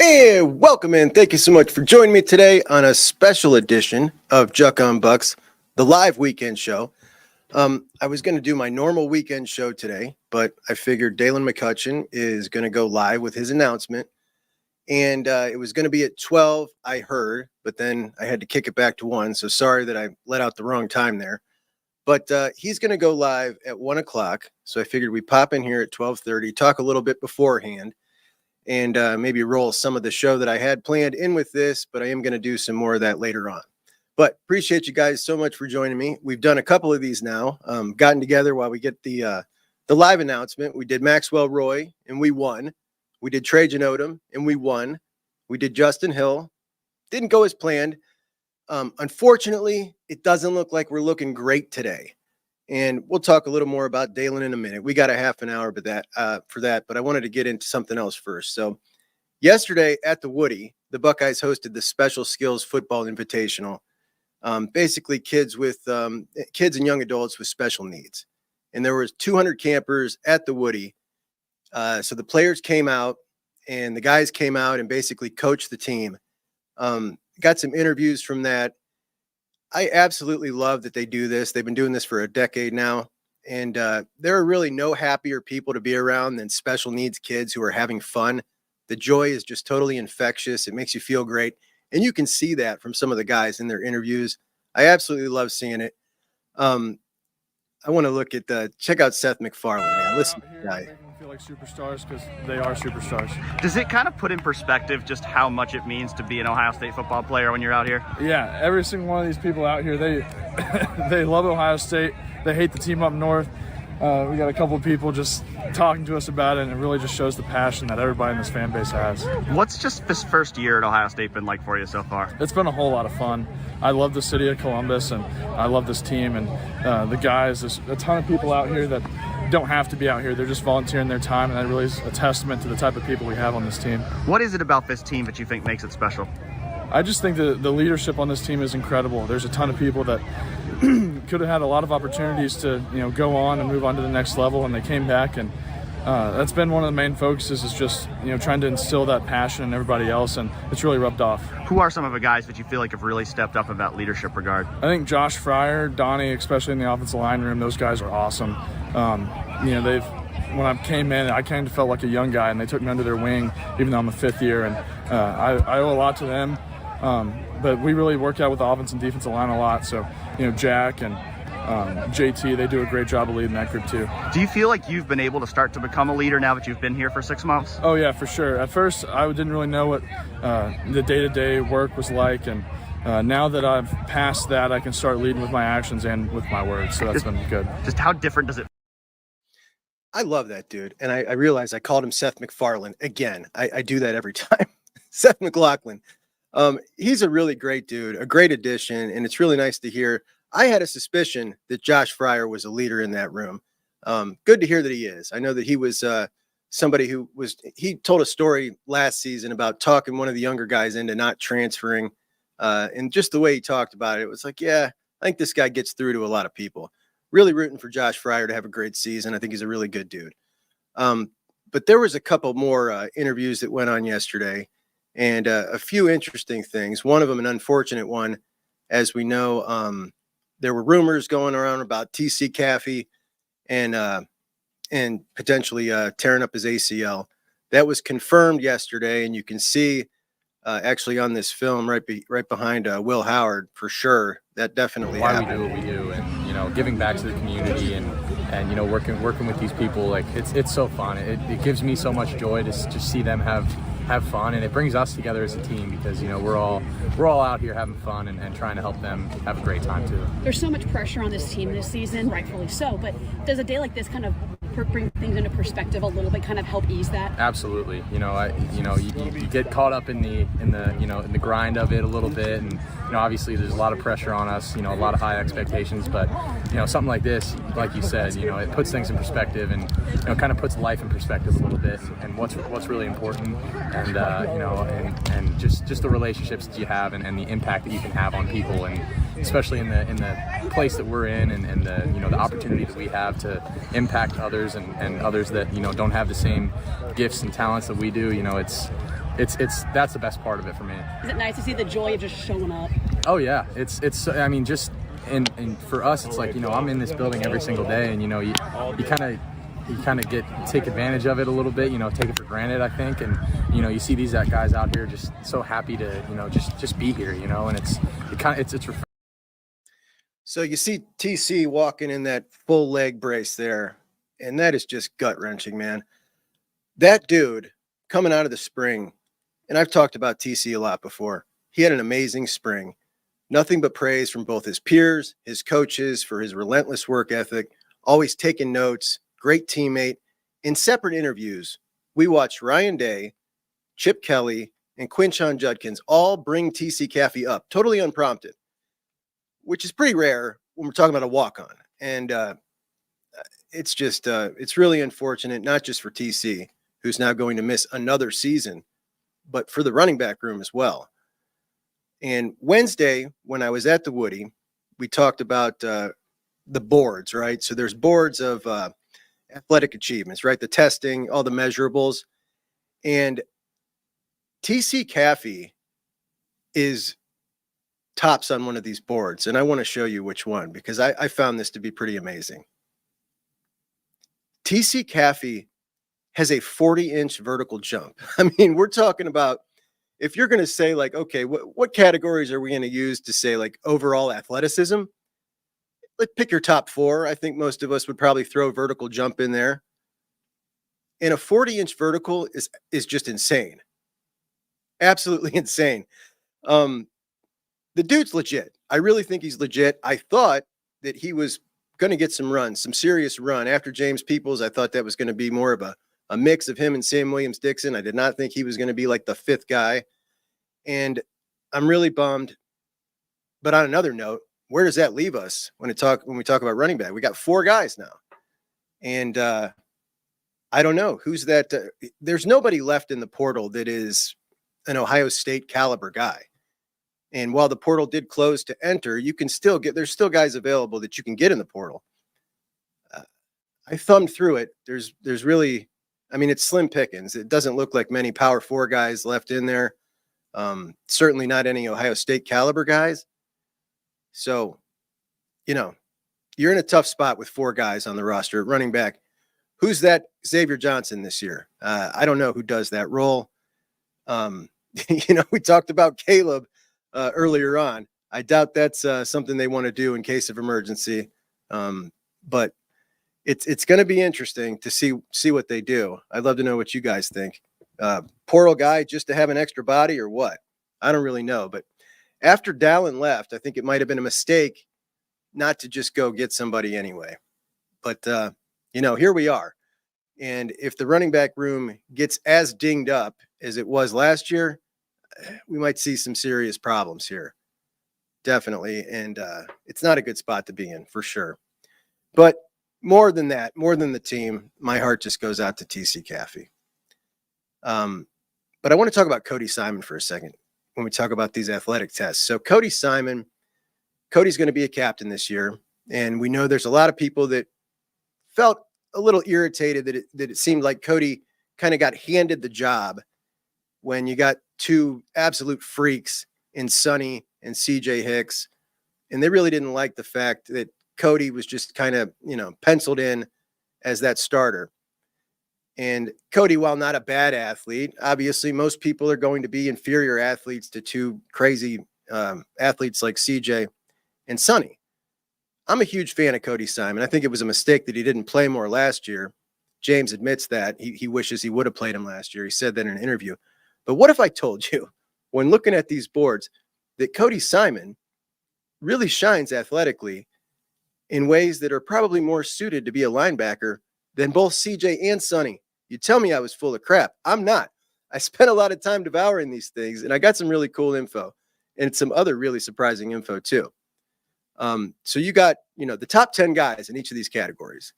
And welcome in. Thank you so much for joining me today on a special edition of Juck On Bucks, the live weekend show. I was going to do my normal weekend show today, but I figured Daylan McCutcheon is going to go live with his announcement. And it was going to be at 12, I heard, but then I had to kick it back to 1. So sorry that I let out the wrong time there. But he's going to go live at 1 o'clock. So I figured we pop in here at 12:30, talk a little bit beforehand, and maybe roll some of the show that I had planned in with this, but I am going to do some more of that later on. But appreciate you guys so much for joining me. We've done a couple of these now, gotten together while we get the live announcement. We did Maxwell Roy, and we won. We did Trajan Odom, and we won. We did Justin Hill. Didn't go as planned. Unfortunately, it doesn't look like we're looking great today. And we'll talk a little more about Daylan in a minute. We got a half an hour for that, but I wanted to get into something else first. So yesterday at the Woody, the Buckeyes hosted the Special Skills Football Invitational. Basically kids and young adults with special needs. And there was 200 campers at the Woody. So the players came out and the guys came out and basically coached the team. Got some interviews from that. I absolutely love that they do this. They've been doing this for a decade now. And there are really no happier people to be around than special needs kids who are having fun. The joy is just totally infectious. It makes you feel great. And you can see that from some of the guys in their interviews. I absolutely love seeing it. I want to look at check out Seth MacFarlane, man. Listen to the guy. Making them feel like superstars because they are superstars. Does it kind of put in perspective just how much it means to be an Ohio State football player when you're out here? Yeah, every single one of these people out here, they love Ohio State. They hate the team up north. We got a couple of people just talking to us about it, and it really just shows the passion that everybody in this fan base has. What's just this first year at Ohio State been like for you so far? It's been a whole lot of fun. I love the city of Columbus, and I love this team and the guys. There's a ton of people out here that don't have to be out here. They're just volunteering their time, and that really is a testament to the type of people we have on this team. What is it about this team that you think makes it special? I just think the leadership on this team is incredible. There's a ton of people that could have had a lot of opportunities to go on and move on to the next level, and they came back, and that's been one of the main focuses, is just trying to instill that passion in everybody else, and it's really rubbed off. Who are some of the guys that you feel like have really stepped up in that leadership regard? I think Josh Fryer, Donnie, especially in the offensive line room, those guys are awesome. When I came in, I kind of felt like a young guy, and they took me under their wing, even though I'm a fifth year, and I owe a lot to them. But we really work out with the offense and defensive line a lot. So, Jack and JT, they do a great job of leading that group too. Do you feel like you've been able to start to become a leader now that you've been here for 6 months? Oh yeah, for sure. At first, I didn't really know what the day-to-day work was like, and now that I've passed that, I can start leading with my actions and with my words. So that's been good. Just how different does it? I love that dude. And I realized I called him Seth MacFarlane again. I do that every time. Seth McLaughlin. He's a really great dude, a great addition, and it's really nice to hear. I had a suspicion that Josh Fryer was a leader in that room. Good to hear that he is. I know that he was somebody he told a story last season about talking one of the younger guys into not transferring. And just the way he talked about it was like, yeah, I think this guy gets through to a lot of people. Really rooting for Josh Fryer to have a great season. I think he's a really good dude. But there was a couple more interviews that went on yesterday. And a few interesting things. One of them, an unfortunate one, as we know, there were rumors going around about TC Caffey and potentially tearing up his ACL. That was confirmed yesterday, and you can see actually on this film right behind Will Howard for sure. That definitely why happened. we do what we do, and giving back to the community and working with these people, like it's so fun. It gives me so much joy to just see them have fun, and it brings us together as a team because we're all out here having fun and trying to help them have a great time too. There's so much pressure on this team this season, rightfully so, but does a day like this kind of bring things into perspective a little bit, kind of help ease that? Absolutely. You get caught up in the grind of it a little bit, and obviously there's a lot of pressure on us, a lot of high expectations, but something like this, like you said, it puts things in perspective and kind of puts life in perspective a little bit, and what's really important, and and just the relationships that you have and the impact that you can have on people, and especially in the place that we're in, and the opportunity that we have to impact others and others that don't have the same gifts and talents that we do. that's the best part of it for me. Is it nice to see the joy of just showing up? Oh yeah, it's I mean, just and for us, it's like, I'm in this building every single day, and you kind of take advantage of it a little bit, take it for granted, I think, and you see these guys out here just so happy to just be here, and it's refreshing. So you see TC walking in that full leg brace there, and that is just gut wrenching, man. That dude coming out of the spring, and I've talked about TC a lot before. He had an amazing spring. Nothing but praise from both his peers, his coaches for his relentless work ethic, always taking notes, great teammate. In separate interviews, we watched Ryan Day, Chip Kelly, and Quinshon Judkins all bring TC Caffey up, totally unprompted, which is pretty rare when we're talking about a walk-on. And it's just, it's really unfortunate, not just for TC, who's now going to miss another season, but for the running back room as well. And Wednesday, when I was at the Woody, we talked about the boards, right? So there's boards of athletic achievements, right? The testing, all the measurables. And TC Caffey is tops on one of these boards. And I want to show you which one, because I found this to be pretty amazing. TC Caffey has a 40-inch vertical jump. I mean, we're talking about, if you're going to say like, okay, what categories are we going to use to say like overall athleticism? Let's pick your top 4. I think most of us would probably throw vertical jump in there. And a 40-inch vertical is just insane. Absolutely insane. The dude's legit. I really think he's legit. I thought that he was going to get some runs, some serious run. After James Peoples, I thought that was going to be more of a mix of him and Sam Williams-Dixon. I did not think he was going to be like the 5th guy. And I'm really bummed. But on another note, where does that leave us when we talk about running back? We got 4 guys now. And I don't know who's that. There's nobody left in the portal that is an Ohio State caliber guy. And while the portal did close to enter, you can still there's still guys available that you can get in the portal. I thumbed through it. There's really, I mean, it's slim pickings. It doesn't look like many Power 4 guys left in there. Certainly not any Ohio State caliber guys. So, you're in a tough spot with 4 guys on the roster at running back. Who's that Xavier Johnson this year? I don't know who does that role. We talked about Caleb earlier on. I doubt that's something they want to do in case of emergency. But it's going to be interesting to see what they do. I'd love to know what you guys think. Portal guy just to have an extra body or what? I don't really know. But after Dallin left, I think it might have been a mistake not to just go get somebody anyway. But, here we are. And if the running back room gets as dinged up as it was last year, we might see some serious problems here. Definitely. And it's not a good spot to be in for sure. But more than that, more than the team, my heart just goes out to TC Caffey. But I want to talk about Cody Simon for a second when we talk about these athletic tests. So Cody's going to be a captain this year. And we know there's a lot of people that felt a little irritated that it seemed like Cody kind of got handed the job when you got 2 absolute freaks in Sonny and CJ Hicks. And they really didn't like the fact that Cody was just kind of, penciled in as that starter. And Cody, while not a bad athlete, obviously most people are going to be inferior athletes to 2 crazy athletes like CJ and Sonny. I'm a huge fan of Cody Simon. I think it was a mistake that he didn't play more last year. James admits that. He wishes he would have played him last year. He said that in an interview. But what if I told you, when looking at these boards, that Cody Simon really shines athletically in ways that are probably more suited to be a linebacker than both CJ and Sonny? You tell me I was full of crap. I'm not. I spent a lot of time devouring these things, and I got some really cool info and some other really surprising info too. So you got, the top 10 guys in each of these categories.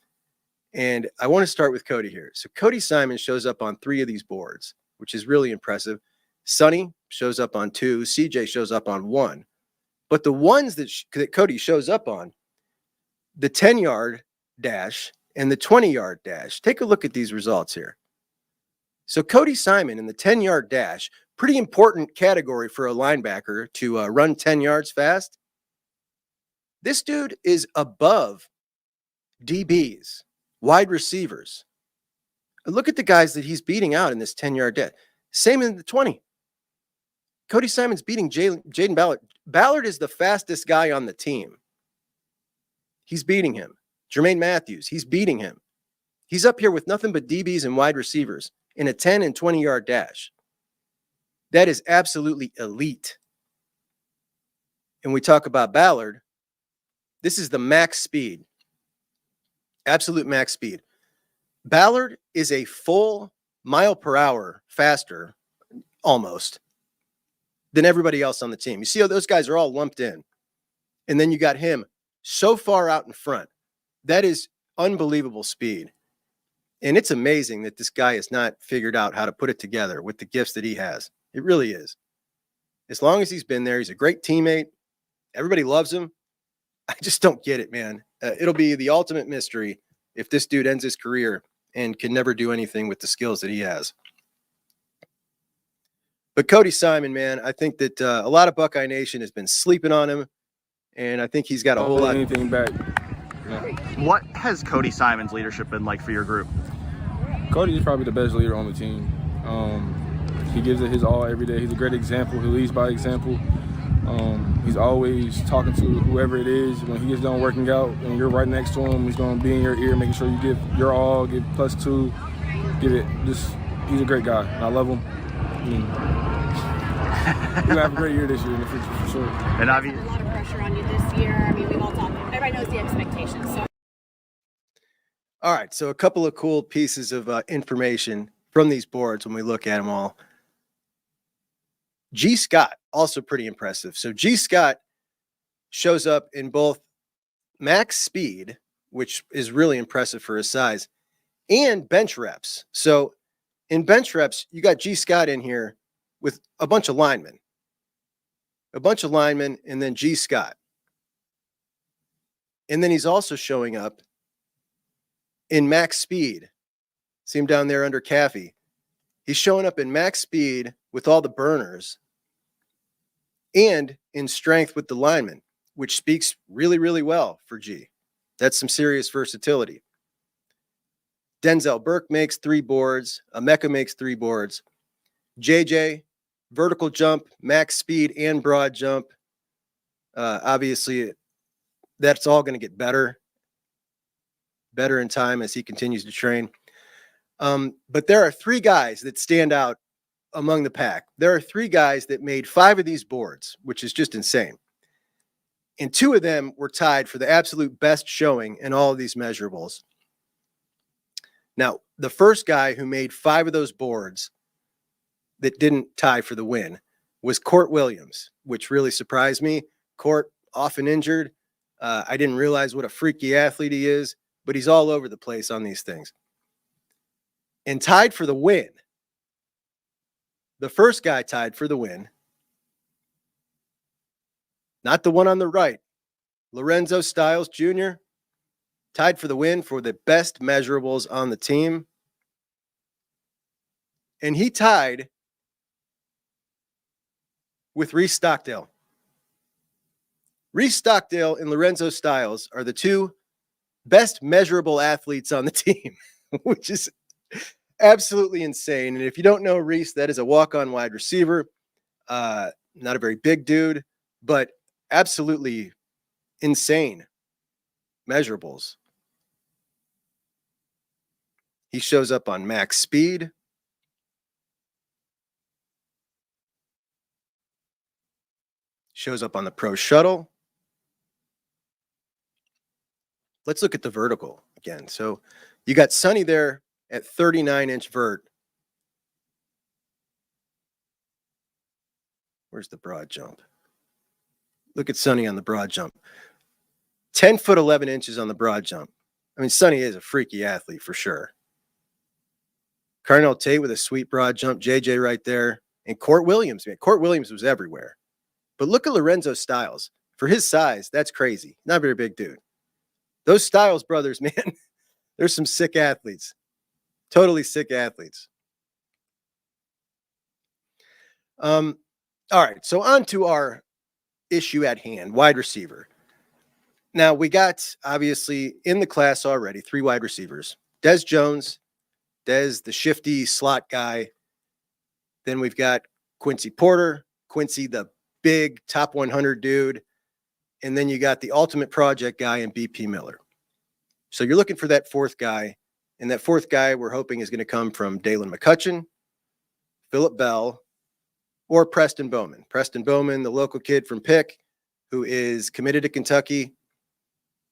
And I want to start with Cody here. So Cody Simon shows up on 3 of these boards, which is really impressive. Sonny shows up on 2. CJ shows up on 1. But the ones that Cody shows up on, the 10-yard dash and the 20-yard dash, take a look at these results here. So Cody Simon in the 10-yard dash, pretty important category for a linebacker to run 10 yards fast. This dude is above DBs, wide receivers. Look at the guys that he's beating out in this 10-yard dash. Same in the 20. Cody Simon's beating Jaden Ballard. Ballard is the fastest guy on the team. He's beating him. Jermaine Matthews, he's beating him. He's up here with nothing but DBs and wide receivers in a 10 and 20-yard dash. That is absolutely elite. And we talk about Ballard. This is the max speed. Absolute max speed. Ballard is a full mile per hour faster, almost, than everybody else on the team. You see how those guys are all lumped in. And then you got him so far out in front. That is unbelievable speed. And it's amazing that this guy has not figured out how to put it together with the gifts that he has. It really is. As long as he's been there, he's a great teammate. Everybody loves him. I just don't get it, man. It'll be the ultimate mystery if this dude ends his career and can never do anything with the skills that he has. But Cody Simon, man, I think that a lot of Buckeye Nation has been sleeping on him, and I think he's got a whole lot. Anything back. What has Cody Simon's leadership been like for your group? Cody is probably the best leader on the team. He gives it his all every day. He's a great example. He leads by example. He's always talking to whoever it is. When he gets done working out and you're right next to him, he's going to be in your ear, making sure you give your all, give +2, give it. He's a great guy. I love him. We'll have a great year this year in the future for sure. And a lot of pressure on you this year. I mean, we've all talked. Everybody knows the expectations. So. All right, so a couple of cool pieces of information from these boards when we look at them all. G. Scott, also pretty impressive. So G. Scott shows up in both max speed, which is really impressive for his size, and bench reps. So in bench reps, you got G. Scott in here with a bunch of linemen. And then G. Scott. And then he's also showing up in max speed. See him down there under Caffey. He's showing up in max speed with all the burners and in strength with the linemen, which speaks really, really well for G. That's some serious versatility. Denzel Burke makes 3 boards. Emeka makes 3 boards. JJ, vertical jump, max speed, and broad jump. Obviously, that's all going to get better in time as he continues to train. But there are 3 guys that stand out among the pack. There are 3 guys that made 5 of these boards, which is just insane. And 2 of them were tied for the absolute best showing in all of these measurables. Now, the first guy who made 5 of those boards that didn't tie for the win was Court Williams, which really surprised me. Court, often injured. I didn't realize what a freaky athlete he is, but he's all over the place on these things. And tied for the win. The first guy tied for the win. Not the one on the right. Lorenzo Styles Jr. tied for the win for the best measurables on the team. And he tied with Reese Stockdale. Reese Stockdale and Lorenzo Styles are the 2 best measurable athletes on the team, which is absolutely insane. And if you don't know Reese, that is a walk-on wide receiver. Not a very big dude, but absolutely insane measurables. He shows up on max speed. Shows up on the pro shuttle. Let's look at the vertical again. So you got Sonny there at 39-inch vert. Where's the broad jump? Look at Sonny on the broad jump. 10 foot 11 inches on the broad jump. I mean, Sonny is a freaky athlete for sure. Carnell Tate with a sweet broad jump. JJ right there. And Court Williams, man. Court Williams was everywhere. But look at Lorenzo Styles. For his size, that's crazy. Not a very big dude. Those Styles brothers, man, they're some sick athletes. Totally sick athletes. All right, so on to our issue at hand, wide receiver. Now, we got, obviously, in the class already, 3 wide receivers. Des Jones, Des, the shifty slot guy. Then we've got Quincy Porter, Quincy, the big top 100 dude. And then you got the ultimate project guy in BP Miller. So you're looking for that 4th guy. And that 4th guy we're hoping is going to come from Daylan McCutcheon, Phillip Bell, or Preston Bowman. Preston Bowman, the local kid from Pick, who is committed to Kentucky.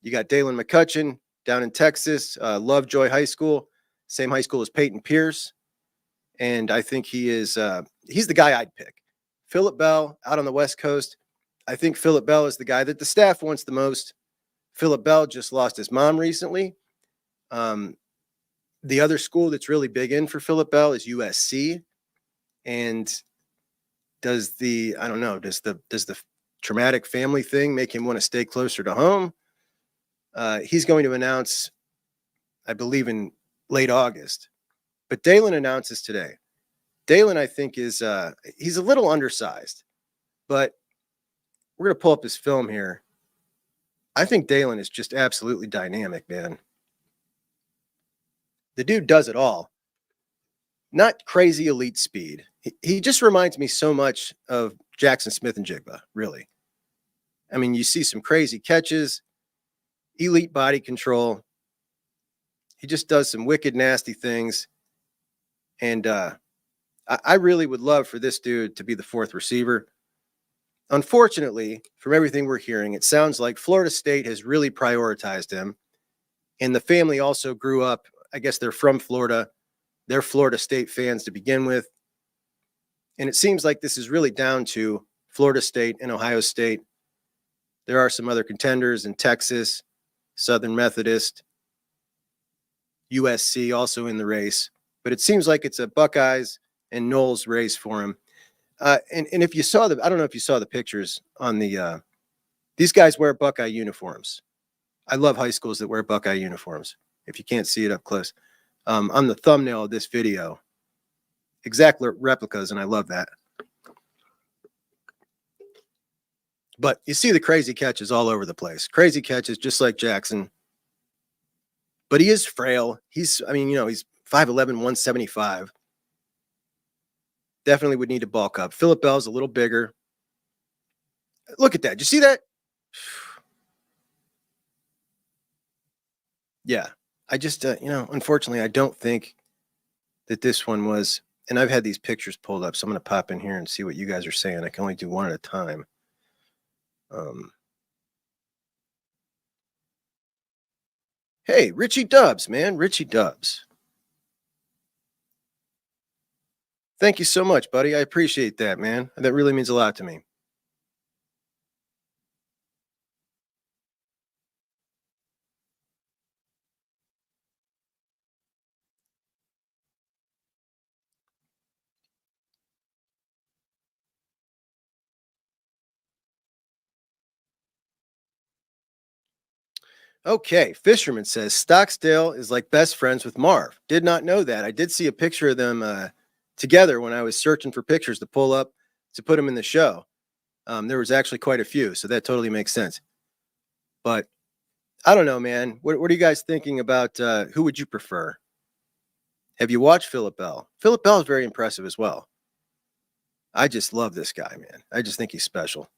You got Daylan McCutcheon down in Texas, Lovejoy High School, same high school as Payton Pierce. And I think he's the guy I'd pick. Phillip Bell out on the West Coast. I think Phillip Bell is the guy that the staff wants the most. Phillip Bell just lost his mom recently. The other school that's really big in for Phillip Bell is USC. And does the traumatic family thing make him want to stay closer to home? He's going to announce, I believe, in late August. But Daylan announces today. Daylan, I think, is he's a little undersized, but we're going to pull up his film here. I think Daylan is just absolutely dynamic, man. The dude does it all. Not crazy elite speed. He just reminds me so much of Jackson Smith-Njigba, really. I mean, you see some crazy catches, elite body control. He just does some wicked, nasty things. And I really would love for this dude to be the 4th receiver. Unfortunately, from everything we're hearing, it sounds like Florida State has really prioritized him. And the family also grew up, I guess they're from Florida. They're Florida State fans to begin with. And it seems like this is really down to Florida State and Ohio State. There are some other contenders in Texas, Southern Methodist, USC also in the race. But it seems like it's a Buckeyes and Noles race for him. And if you saw I don't know if you saw the pictures on the, these guys wear Buckeye uniforms. I love high schools that wear Buckeye uniforms. If you can't see it up close. On the thumbnail of this video, exact replicas, and I love that. But you see the crazy catches all over the place. Crazy catches, just like Jackson. But he is frail. He's 5'11", 175. Definitely would need to bulk up. Phillip Bell's a little bigger. Look at that. Did you see that? Yeah. I just, unfortunately, I don't think that this one was, and I've had these pictures pulled up, so I'm going to pop in here and see what you guys are saying. I can only do one at a time. Hey, Richie Dubs, man. Richie Dubs. Thank you so much, buddy. I appreciate that, man. That really means a lot to me. Okay, Fisherman says Stocksdale is like best friends with Marv. Did not know that. I did see a picture of them together when I was searching for pictures to pull up to put them in the show. There was actually quite a few, so that totally makes sense. But I don't know, man. What are you guys thinking about? Who would you prefer? Have you watched Phillip Bell? Phillip Bell is very impressive as well. I just love this guy, man. I just think he's special.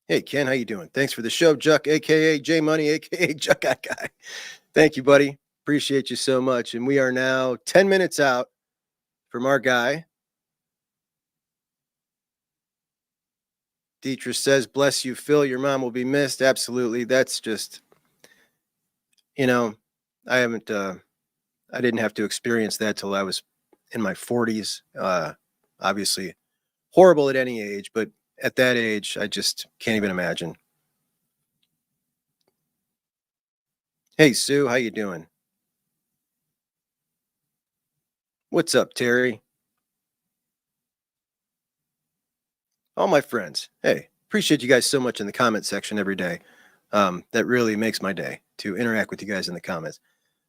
Hey, Ken, how you doing? Thanks for the show, Juck, a.k.a. J Money, a.k.a. Juck Guy. Thank you, buddy. Appreciate you so much. And we are now 10 minutes out from our guy. Dietrich says, bless you, Phil. Your mom will be missed. Absolutely. That's just, I didn't have to experience that till I was in my 40s. Obviously horrible at any age, but at that age, I just can't even imagine. Hey, Sue, how you doing? What's up, Terry? All my friends. Hey, appreciate you guys so much in the comment section every day. That really makes my day to interact with you guys in the comments.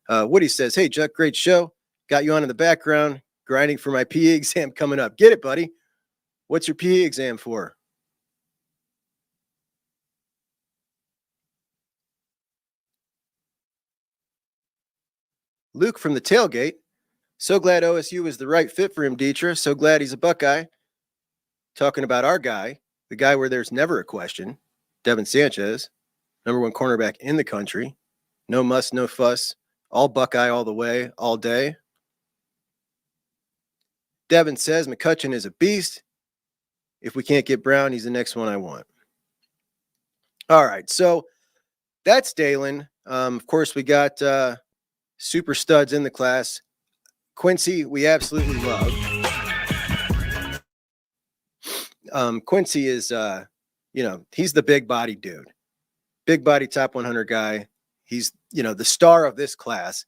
Woody says, hey, Juck, great show. Got you on in the background, grinding for my PE exam coming up. Get it, buddy. What's your PE exam for? Luke from the tailgate. So glad OSU was the right fit for him, Dietra. So glad he's a Buckeye. Talking about our guy, the guy where there's never a question, Devin Sanchez, #1 cornerback in the country. No muss, no fuss. All Buckeye all the way, all day. Devin says McCutchen is a beast. If we can't get Brown, he's the next one I want. All right, so that's Daylan. Of course, we got super studs in the class. Quincy, we absolutely love. Quincy is, he's the big body dude. Big body top 100 guy. He's, the star of this class.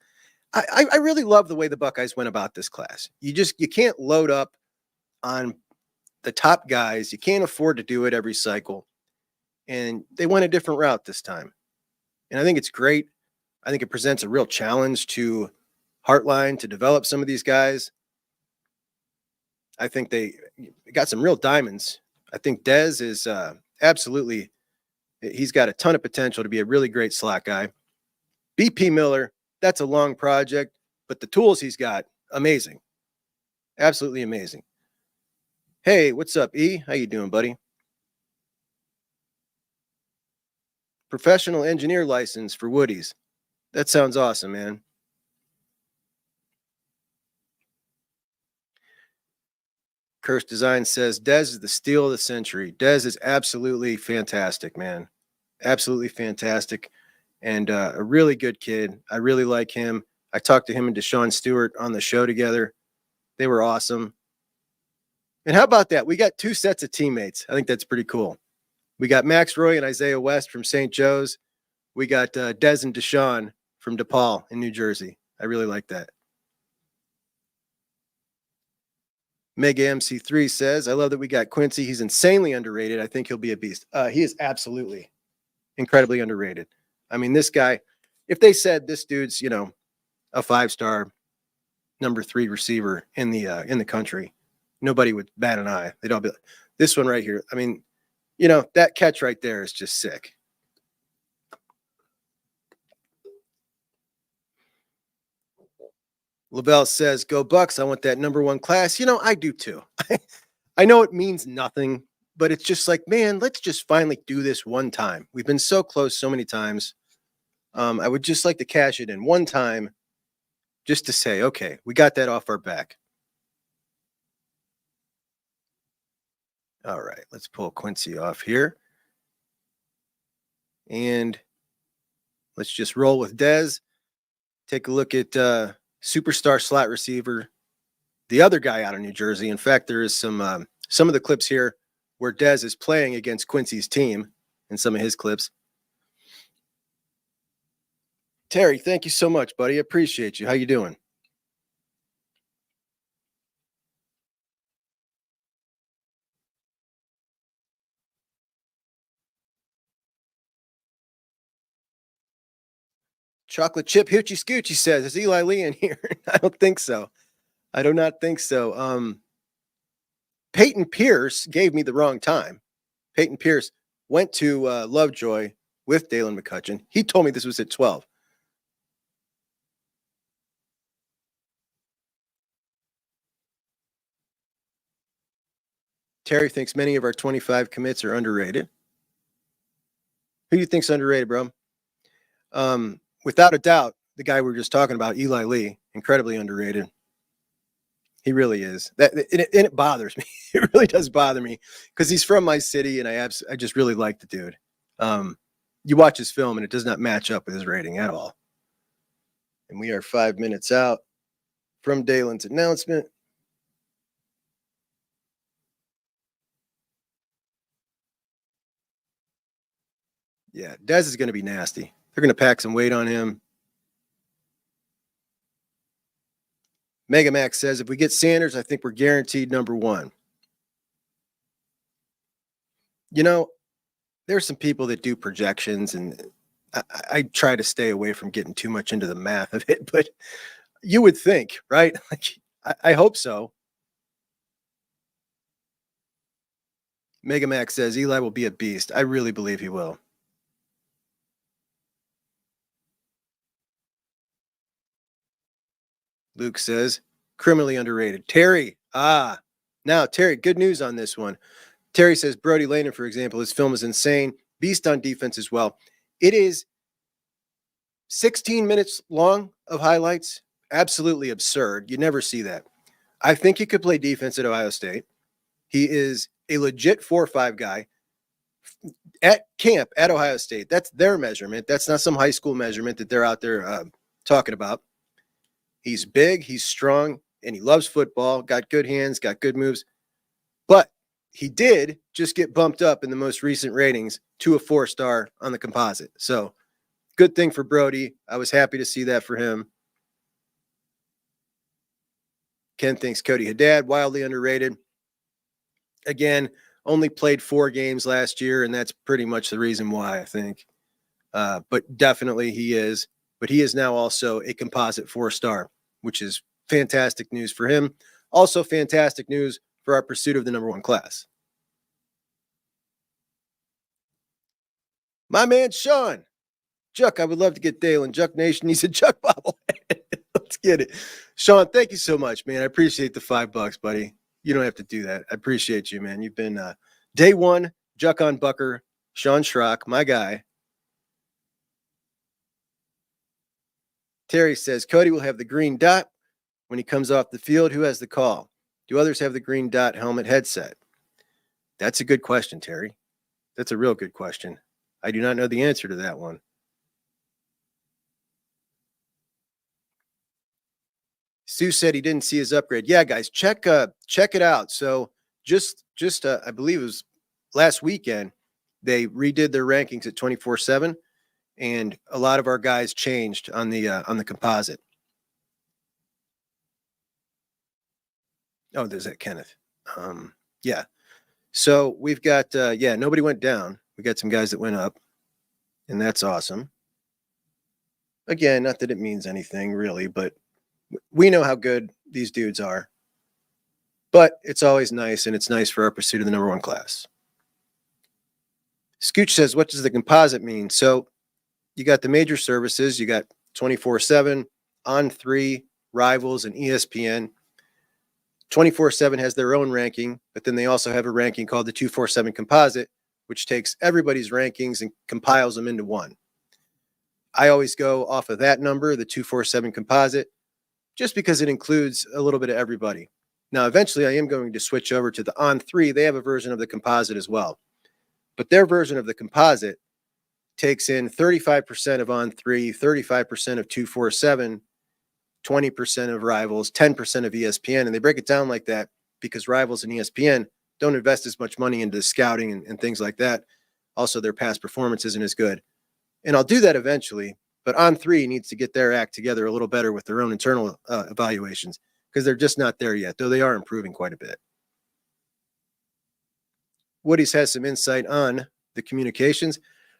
I really love the way the Buckeyes went about this class. You can't load up on the top guys. You can't afford to do it every cycle. And they went a different route this time. And I think it's great. I think it presents a real challenge to Heartline to develop some of these guys. I think they got some real diamonds. I think Dez is absolutely, he's got a ton of potential to be a really great slot guy. BP Miller, that's a long project, but the tools he's got, amazing. Absolutely amazing. Hey, what's up, E? How you doing, buddy? Professional engineer license for Woodies. That sounds awesome, man. Curse Design says, Dez is the steal of the century. Dez is absolutely fantastic, man. Absolutely fantastic. And a really good kid. I really like him. I talked to him and Deshaun Stewart on the show together. They were awesome. And how about that? We got 2 sets of teammates. I think that's pretty cool. We got Max Roy and Isaiah West from St. Joe's. We got Dez and Deshaun from DePaul in New Jersey. I really like that. Mega MC3 says, I love that we got Quincy. He's insanely underrated. I think he'll be a beast. He is absolutely incredibly underrated. I mean, this guy, if they said this dude's, a 5-star #3 receiver in the country, nobody would bat an eye. They'd all be like, this one right here. I mean, that catch right there is just sick. Lavelle says, go Bucks. I want that #1 class. I do too. I know it means nothing, but it's just like, man, let's just finally do this one time. We've been so close so many times. I would just like to cash it in one time just to say, okay, we got that off our back. All right, let's pull Quincy off here. And let's just roll with Dez. Take a look at superstar slot receiver, the other guy out of New Jersey. In fact, there is some of the clips here where Dez is playing against Quincy's team in some of his clips. Terry, thank you so much, buddy. I appreciate you. How you doing? Chocolate chip hoochie scoochie says, is Eli Lee in here? I don't think so. I do not think so. Payton Pierce gave me the wrong time. Payton Pierce went to Lovejoy with Daylan McCutcheon. He told me this was at 12. Terry thinks many of our 25 commits are underrated. Who do you think's underrated, bro? Without a doubt, the guy we were just talking about, Eli Lee, incredibly underrated. He really is. It bothers me. It really does bother me because he's from my city, and I just really like the dude. You watch his film, and it does not match up with his rating at all. And we are 5 minutes out from Daylan's announcement. Yeah, Dez is going to be nasty. They're going to pack some weight on him. Mega Max says, if we get Sanders, I think we're guaranteed #1. There's some people that do projections, and I try to stay away from getting too much into the math of it, but you would think, right? Like, I hope so. Mega Max says Eli will be a beast. I really believe he will. Luke says criminally underrated. Terry, now Terry, good news on this one. Terry says Brody Lanning, for example, his film is insane. Beast on defense as well. It is 16 minutes long of highlights. Absolutely absurd. You never see that. I think he could play defense at Ohio State. He is a legit 4-5 guy at camp at Ohio State. That's their measurement. That's not some high school measurement that they're out there talking about. He's big, he's strong, and he loves football, got good hands, got good moves. But he did just get bumped up in the most recent ratings to a 4-star on the composite. So good thing for Brody. I was happy to see that for him. Ken thinks Cody Haddad, wildly underrated. Again, only played 4 games last year, and that's pretty much the reason why, I think. But definitely he is. But he is now also a composite 4-star, which is fantastic news for him. Also fantastic news for our pursuit of the number 1 class. My man, Sean. Juck, I would love to get Daylan. Juck Nation needs a Juck bobblehead. Let's get it. Sean, thank you so much, man. I appreciate the $5, buddy. You don't have to do that. I appreciate you, man. You've been day one, Juck On Bucker, Sean Schrock, my guy. Terry says, Cody will have the green dot when he comes off the field. Who has the call? Do others have the green dot helmet headset? That's a good question, Terry. That's a real good question. I do not know the answer to that one. Sue said he didn't see his upgrade. Yeah, guys, check it out. So just I believe it was last weekend, they redid their rankings at 24/7, and a lot of our guys changed on the composite. Oh, there's that Kenneth. Yeah. So we've got nobody went down. We got some guys that went up, and that's awesome. Again, not that it means anything really, but we know how good these dudes are. But it's always nice, and it's nice for our pursuit of the number 1 class. Scooch says, what does the composite mean? So you got the major services. You got 24/7, On3, Rivals, and ESPN. 24/7 has their own ranking, but then they also have a ranking called the 247 composite, which takes everybody's rankings and compiles them into one. I always go off of that number, the 247 composite, just because it includes a little bit of everybody. Now, eventually I am going to switch over to the On3. They have a version of the composite as well. But their version of the composite takes in 35% of On3, 35% of 247, 20% of Rivals, 10% of ESPN. And they break it down like that because Rivals and ESPN don't invest as much money into scouting and things like that. Also, their past performance isn't as good. And I'll do that eventually. But On3 needs to get their act together a little better with their own internal evaluations because they're just not there yet, though they are improving quite a bit. Woody's has some insight on the communications.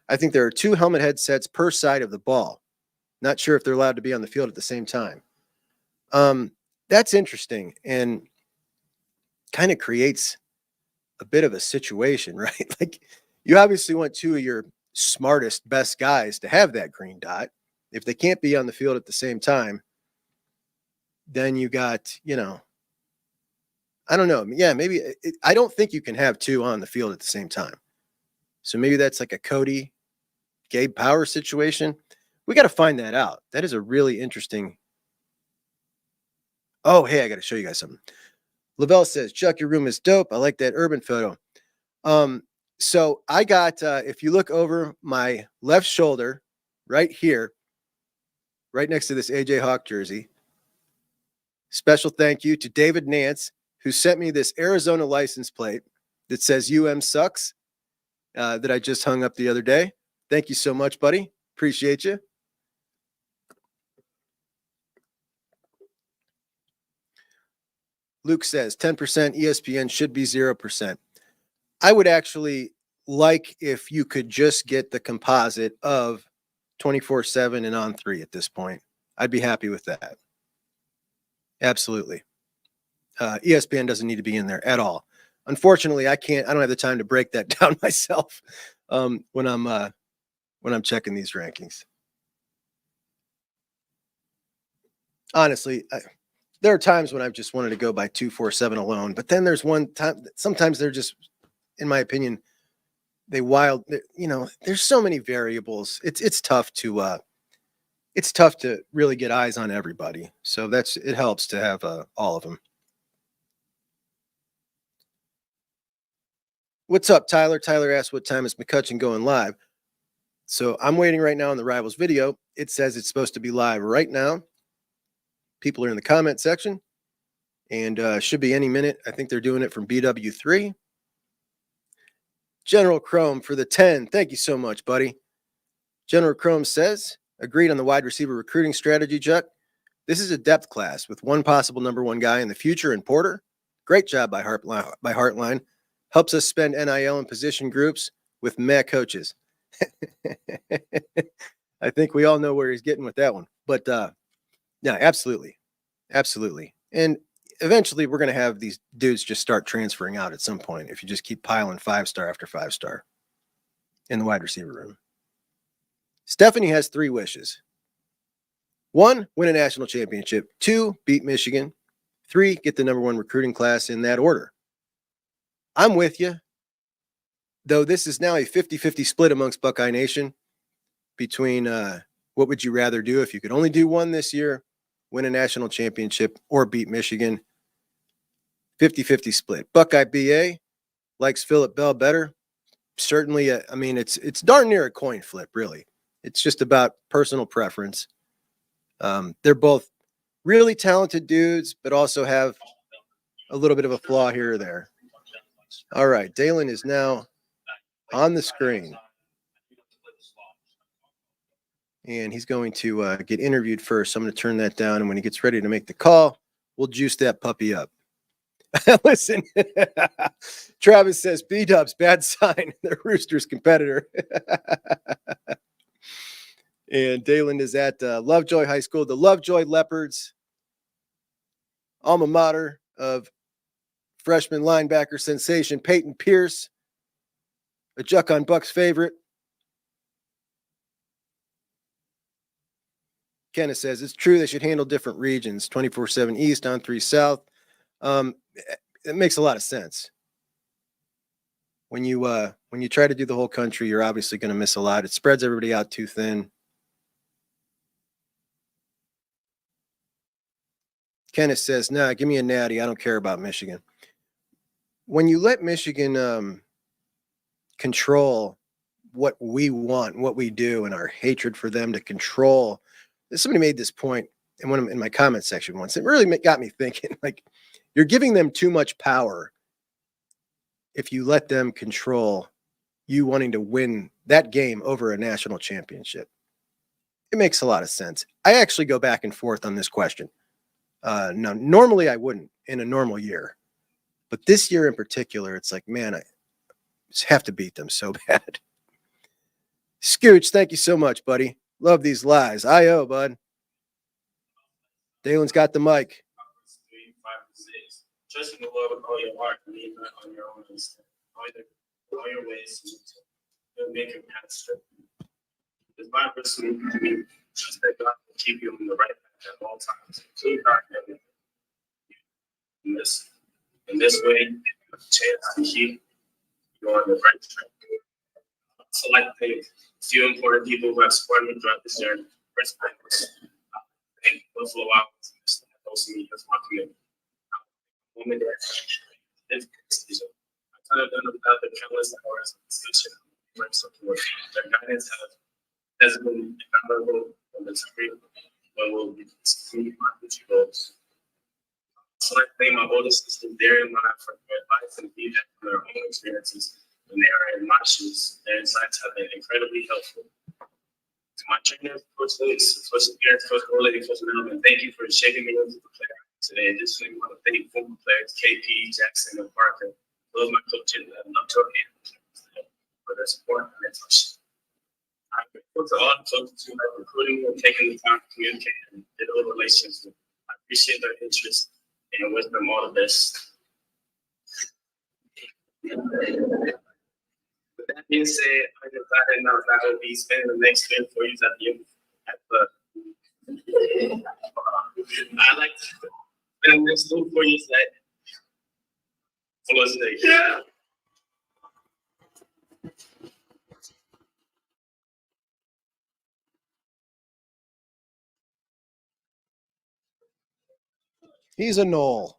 I think there are 2 helmet headsets per side of the ball. Not sure if they're allowed to be on the field at the same time. That's interesting and kind of creates a bit of a situation, right? Like, you obviously want 2 of your smartest, best guys to have that green dot. If they can't be on the field at the same time, then you got, I don't know. Yeah, maybe I don't think you can have 2 on the field at the same time. So maybe that's like a Cody, Gabe Power situation. We got to find that out. That is a really interesting. Oh, hey, I got to show you guys something. Lavelle says, Chuck, your room is dope. I like that urban photo. So I got, if you look over my left shoulder right here, right next to this AJ Hawk jersey, special thank you to David Nance, who sent me this Arizona license plate that says UM sucks that I just hung up the other day. Thank you so much, buddy. Appreciate you. Luke says 10% ESPN should be 0%. I would actually like if you could just get the composite of 24/7 and on 3 at this point. I'd be happy with that. Absolutely. ESPN doesn't need to be in there at all. Unfortunately, I don't have the time to break that down myself when I'm checking these rankings. Honestly, there are times when I've just wanted to go by 247 alone, but then there's one time, sometimes they're just, in my opinion, there's so many variables. It's tough to really get eyes on everybody. So it helps to have all of them. What's up, Tyler? Tyler asked, what time is McCutchen going live? So I'm waiting right now on the Rivals video. It says it's supposed to be live right now. People are in the comment section and should be any minute. I think they're doing it from BW3. General Chrome for the 10. Thank you so much, buddy. General Chrome says, agreed on the wide receiver recruiting strategy, Juck. This is a depth class with one possible number one guy in the future in Porter. Great job by Heartline. Helps us spend NIL and position groups with MAC coaches. I think we all know where he's getting with that one. But yeah, absolutely. Absolutely. And eventually we're going to have these dudes just start transferring out at some point if you just keep piling 5-star after 5-star in the wide receiver room. Stephanie has 3 wishes. 1, win a national championship. 2, beat Michigan. 3, get the number 1 recruiting class in that order. I'm with you, though this is now a 50-50 split amongst Buckeye Nation between what would you rather do if you could only do one this year, win a national championship, or beat Michigan. 50-50 split. Buckeye BA likes Phillip Bell better. Certainly, it's darn near a coin flip, really. It's just about personal preference. They're both really talented dudes, but also have a little bit of a flaw here or there. All right, Daylan is now on the screen. And he's going to get interviewed first. So I'm going to turn that down. And when he gets ready to make the call, we'll juice that puppy up. Listen, Travis says, B-Dubs, bad sign. The Roosters competitor. And Daylan is at Lovejoy High School, the Lovejoy Leopards, alma mater of freshman linebacker sensation Payton Pierce, a Juck On Bucks favorite. Kenneth says, it's true they should handle different regions, 24/7 East, on 3 South. It makes a lot of sense. When you try to do the whole country, you're obviously going to miss a lot. It spreads everybody out too thin. Kenneth says, nah, give me a natty. I don't care about Michigan. When you let Michigan control what we want, what we do, and our hatred for them to control, somebody made this point in my comment section once. It really got me thinking, like, you're giving them too much power if you let them control you wanting to win that game over a national championship. It makes a lot of sense. I actually go back and forth on this question. No, normally I wouldn't in a normal year. But this year in particular, it's like, man, I just have to beat them so bad. Scooch, thank you so much, buddy. Love these lies. I.O., bud. Dalen's got the mic. Trust in the Lord with all your heart, and lean not on your own understanding. All your ways, you'll make your path straight. It's my person, trust that God will keep you on the right path at all times. Include God in this way, you have a chance to keep you on the right track. So, like, thank a few important people who have supported me throughout this journey. First, thank Buffalo Wild Wings for hosting me as my commitment. Moment that this season, I could have done without the countless hours of discussion and support. Their guidance has been invaluable from the time when we'll be executing my future goals. So I thank my older sisters, Darren and Maya, for their advice and feedback from their own experiences when they are in my shoes. Their insights have been incredibly helpful. To my trainers, Coach Lewis, Coach Pierce, Coach Roley, Coach Middleman, thank you for shaping me into the player today. Additionally, we want to thank former players KP, Jackson, and Parker. Those are my coaches that love to for their support and mentorship. I'm grateful. to all the coaches who are recruiting and taking the time to communicate and build relationships. I appreciate their interest and wish them all the best. With that being said, I'm excited now that I will be spending the next 3 or 4 years at the I like to spend the next 3 or 4 years at Florida State. Yeah. He's a Knoll.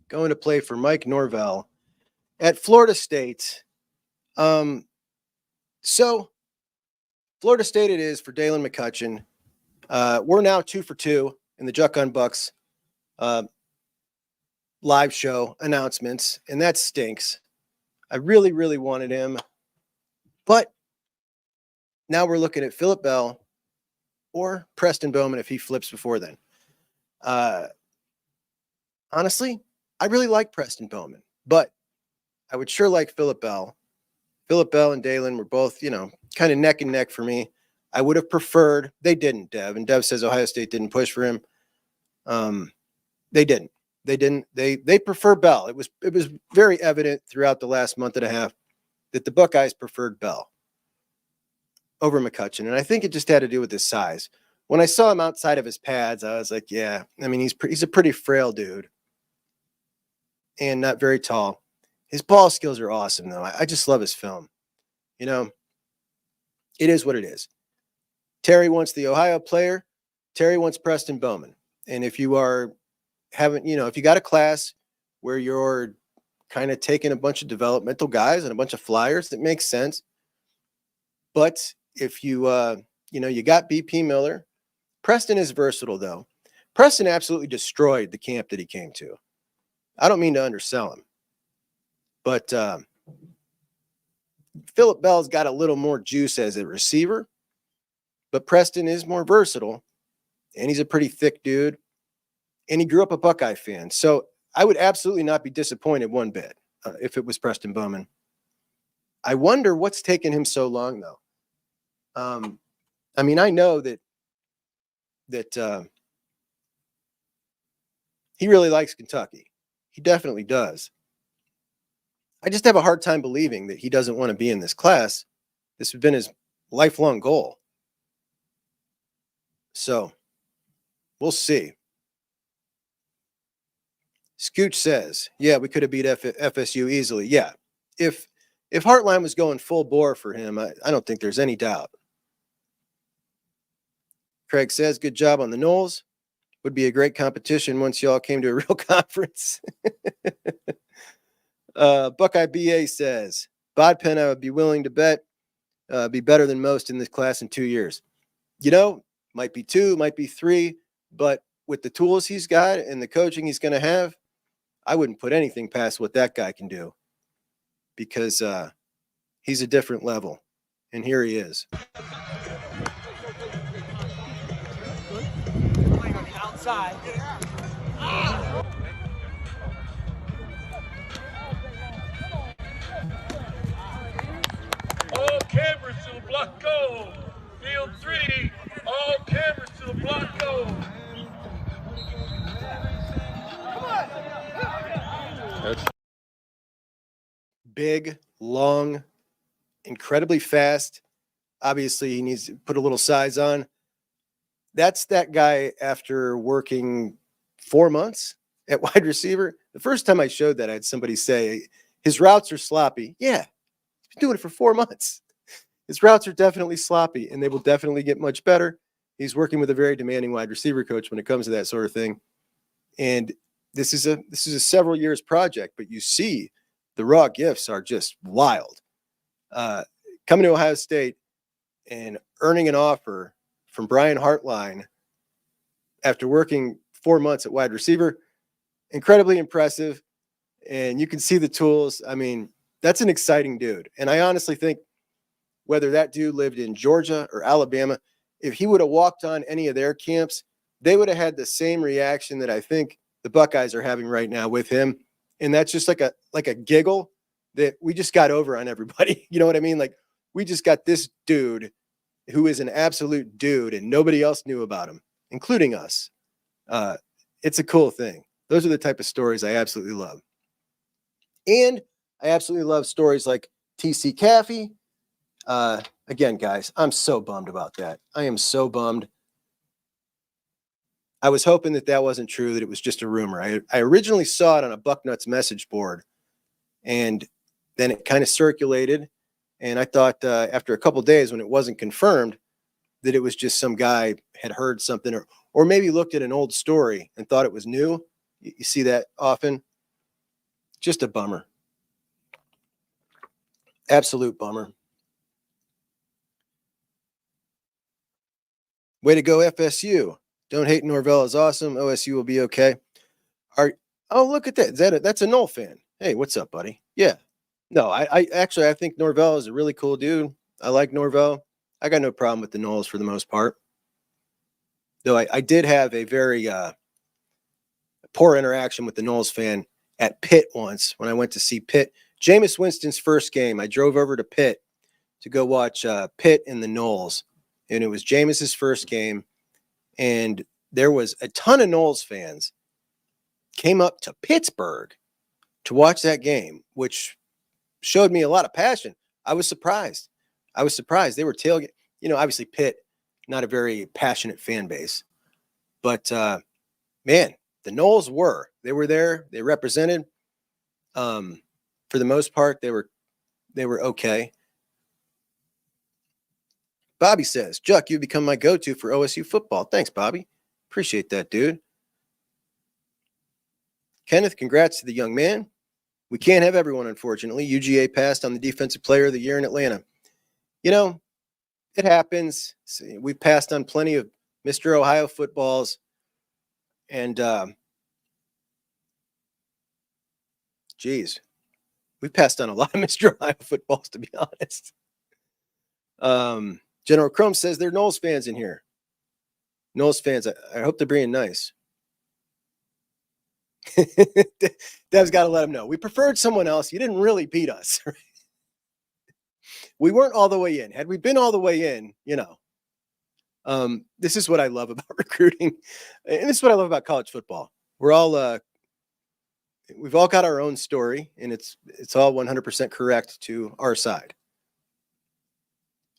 Going to play for Mike Norvell at Florida State. So Florida State it is for Daylan McCutcheon. We're now 2 for 2 in the Juck On Bucks live show announcements, and that stinks. I really, really wanted him. But now we're looking at Phillip Bell or Preston Bowman if he flips before then. Honestly, I really like Preston Bowman, but I would sure like Phillip Bell. Phillip Bell and Daylan were both, kind of neck and neck for me. I would have preferred, they didn't, Dev. And Dev says Ohio State didn't push for him. They didn't. They prefer Bell. It was very evident throughout the last month and a half that the Buckeyes preferred Bell over McCutchen. And I think it just had to do with his size. When I saw him outside of his pads, I was like, yeah, I mean, he's a pretty frail dude and not very tall. His ball skills are awesome, though. I just love his film. It is what it is. Terry wants the Ohio player. Terry wants Preston Bowman. And if you are if you got a class where you're kind of taking a bunch of developmental guys and a bunch of flyers, that makes sense. But if you got BP Miller, Preston is versatile, though. Preston absolutely destroyed the camp that he came to. I don't mean to undersell him, but Phillip Bell's got a little more juice as a receiver, but Preston is more versatile, and he's a pretty thick dude, and he grew up a Buckeye fan. So I would absolutely not be disappointed one bit if it was Preston Bowman. I wonder what's taken him so long, though. I mean, I know that he really likes Kentucky. He definitely does. I just have a hard time believing that he doesn't want to be in this class. This has been his lifelong goal. So we'll see. Scooch says, yeah, we could have beat FSU easily. Yeah. If Hartline was going full bore for him, I don't think there's any doubt. Craig says, good job on the Noles. Would be a great competition once y'all came to a real conference. Buckeye BA says, Bodpen, I would be willing to bet be better than most in this class in 2 years. Might be 2, might be 3, but with the tools he's got and the coaching he's going to have, I wouldn't put anything past what that guy can do because he's a different level. And here he is. Outside. All cameras to the block goal. Field 3. All cameras to the block goal. Big, long, incredibly fast. Obviously, he needs to put a little size on. That's that guy after working 4 months at wide receiver. The first time I showed that, I had somebody say, his routes are sloppy. Yeah, he's been doing it for 4 months. His routes are definitely sloppy, and they will definitely get much better. He's working with a very demanding wide receiver coach when it comes to that sort of thing. And this is a several years project, but you see the raw gifts are just wild. Coming to Ohio State and earning an offer from Brian Hartline after working 4 months at wide receiver, incredibly impressive. And you can see the tools. I mean, that's an exciting dude. And I honestly think whether that dude lived in Georgia or Alabama, if he would have walked on any of their camps, they would have had the same reaction that I think the Buckeyes are having right now with him. And that's just like a giggle that we just got over on everybody. You know what I mean? Like, we just got this dude who is an absolute dude and nobody else knew about him, including us. It's a cool thing. Those are the type of stories I absolutely love. And I absolutely love stories like TC Caffey. Again, guys, I'm so bummed about that. I am so bummed. I was hoping that wasn't true, that it was just a rumor. I originally saw it on a Bucknuts message board, and then it kind of circulated. And I thought after a couple of days, when it wasn't confirmed, that it was just some guy had heard something, or maybe looked at an old story and thought it was new. You see that often. Just a bummer. Absolute bummer. Way to go, FSU. Don't hate Norvell is awesome. OSU will be okay. Oh, look at that. That's a Knoll fan. Hey, what's up, buddy? Yeah. No, I think Norvell is a really cool dude. I like Norvell. I got no problem with the Knolls for the most part. Though I did have a very poor interaction with the Knolls fan at Pitt once when I went to see Pitt. Jameis Winston's first game. I drove over to Pitt to go watch Pitt and the Knolls. And it was Jameis's first game. And there was a ton of Knolls fans came up to Pittsburgh to watch that game, which showed me a lot of passion. I was surprised. They were tailgate. Obviously Pitt, not a very passionate fan base. But, man, the Knolls were. They were there. They represented. For the most part, they were okay. Bobby says, Juck, you've become my go-to for OSU football. Thanks, Bobby. Appreciate that, dude. Kenneth, congrats to the young man. We can't have everyone, unfortunately. UGA passed on the Defensive Player of the Year in Atlanta. It happens. We've passed on plenty of Mr. Ohio footballs. And, we've passed on a lot of Mr. Ohio footballs, to be honest. General Chrome says there are Knowles fans in here. Knowles fans, I hope they're being nice. Dev's got to let him know. We preferred someone else. You didn't really beat us. We weren't all the way in. Had we been all the way in, this is what I love about recruiting. And this is what I love about college football. We're all, we've all got our own story, and it's all 100% correct to our side.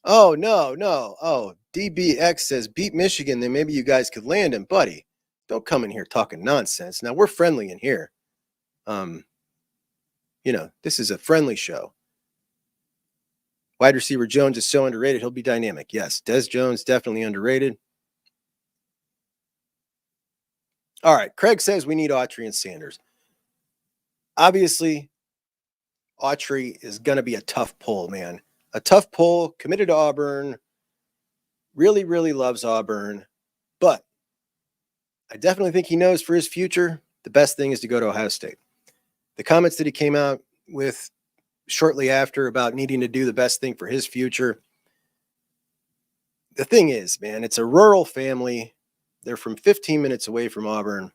Oh, no. Oh, DBX says, beat Michigan, then maybe you guys could land him. Buddy, don't come in here talking nonsense. Now, we're friendly in here. This is a friendly show. Wide receiver Jones is so underrated. He'll be dynamic. Yes, Des Jones, definitely underrated. All right, Craig says we need Autry and Sanders. Obviously, Autry is going to be a tough pull, man. A tough pull, committed to Auburn, really, really loves Auburn. But I definitely think he knows for his future, the best thing is to go to Ohio State. The comments that he came out with shortly after about needing to do the best thing for his future. The thing is, man, it's a rural family. They're from 15 minutes away from Auburn.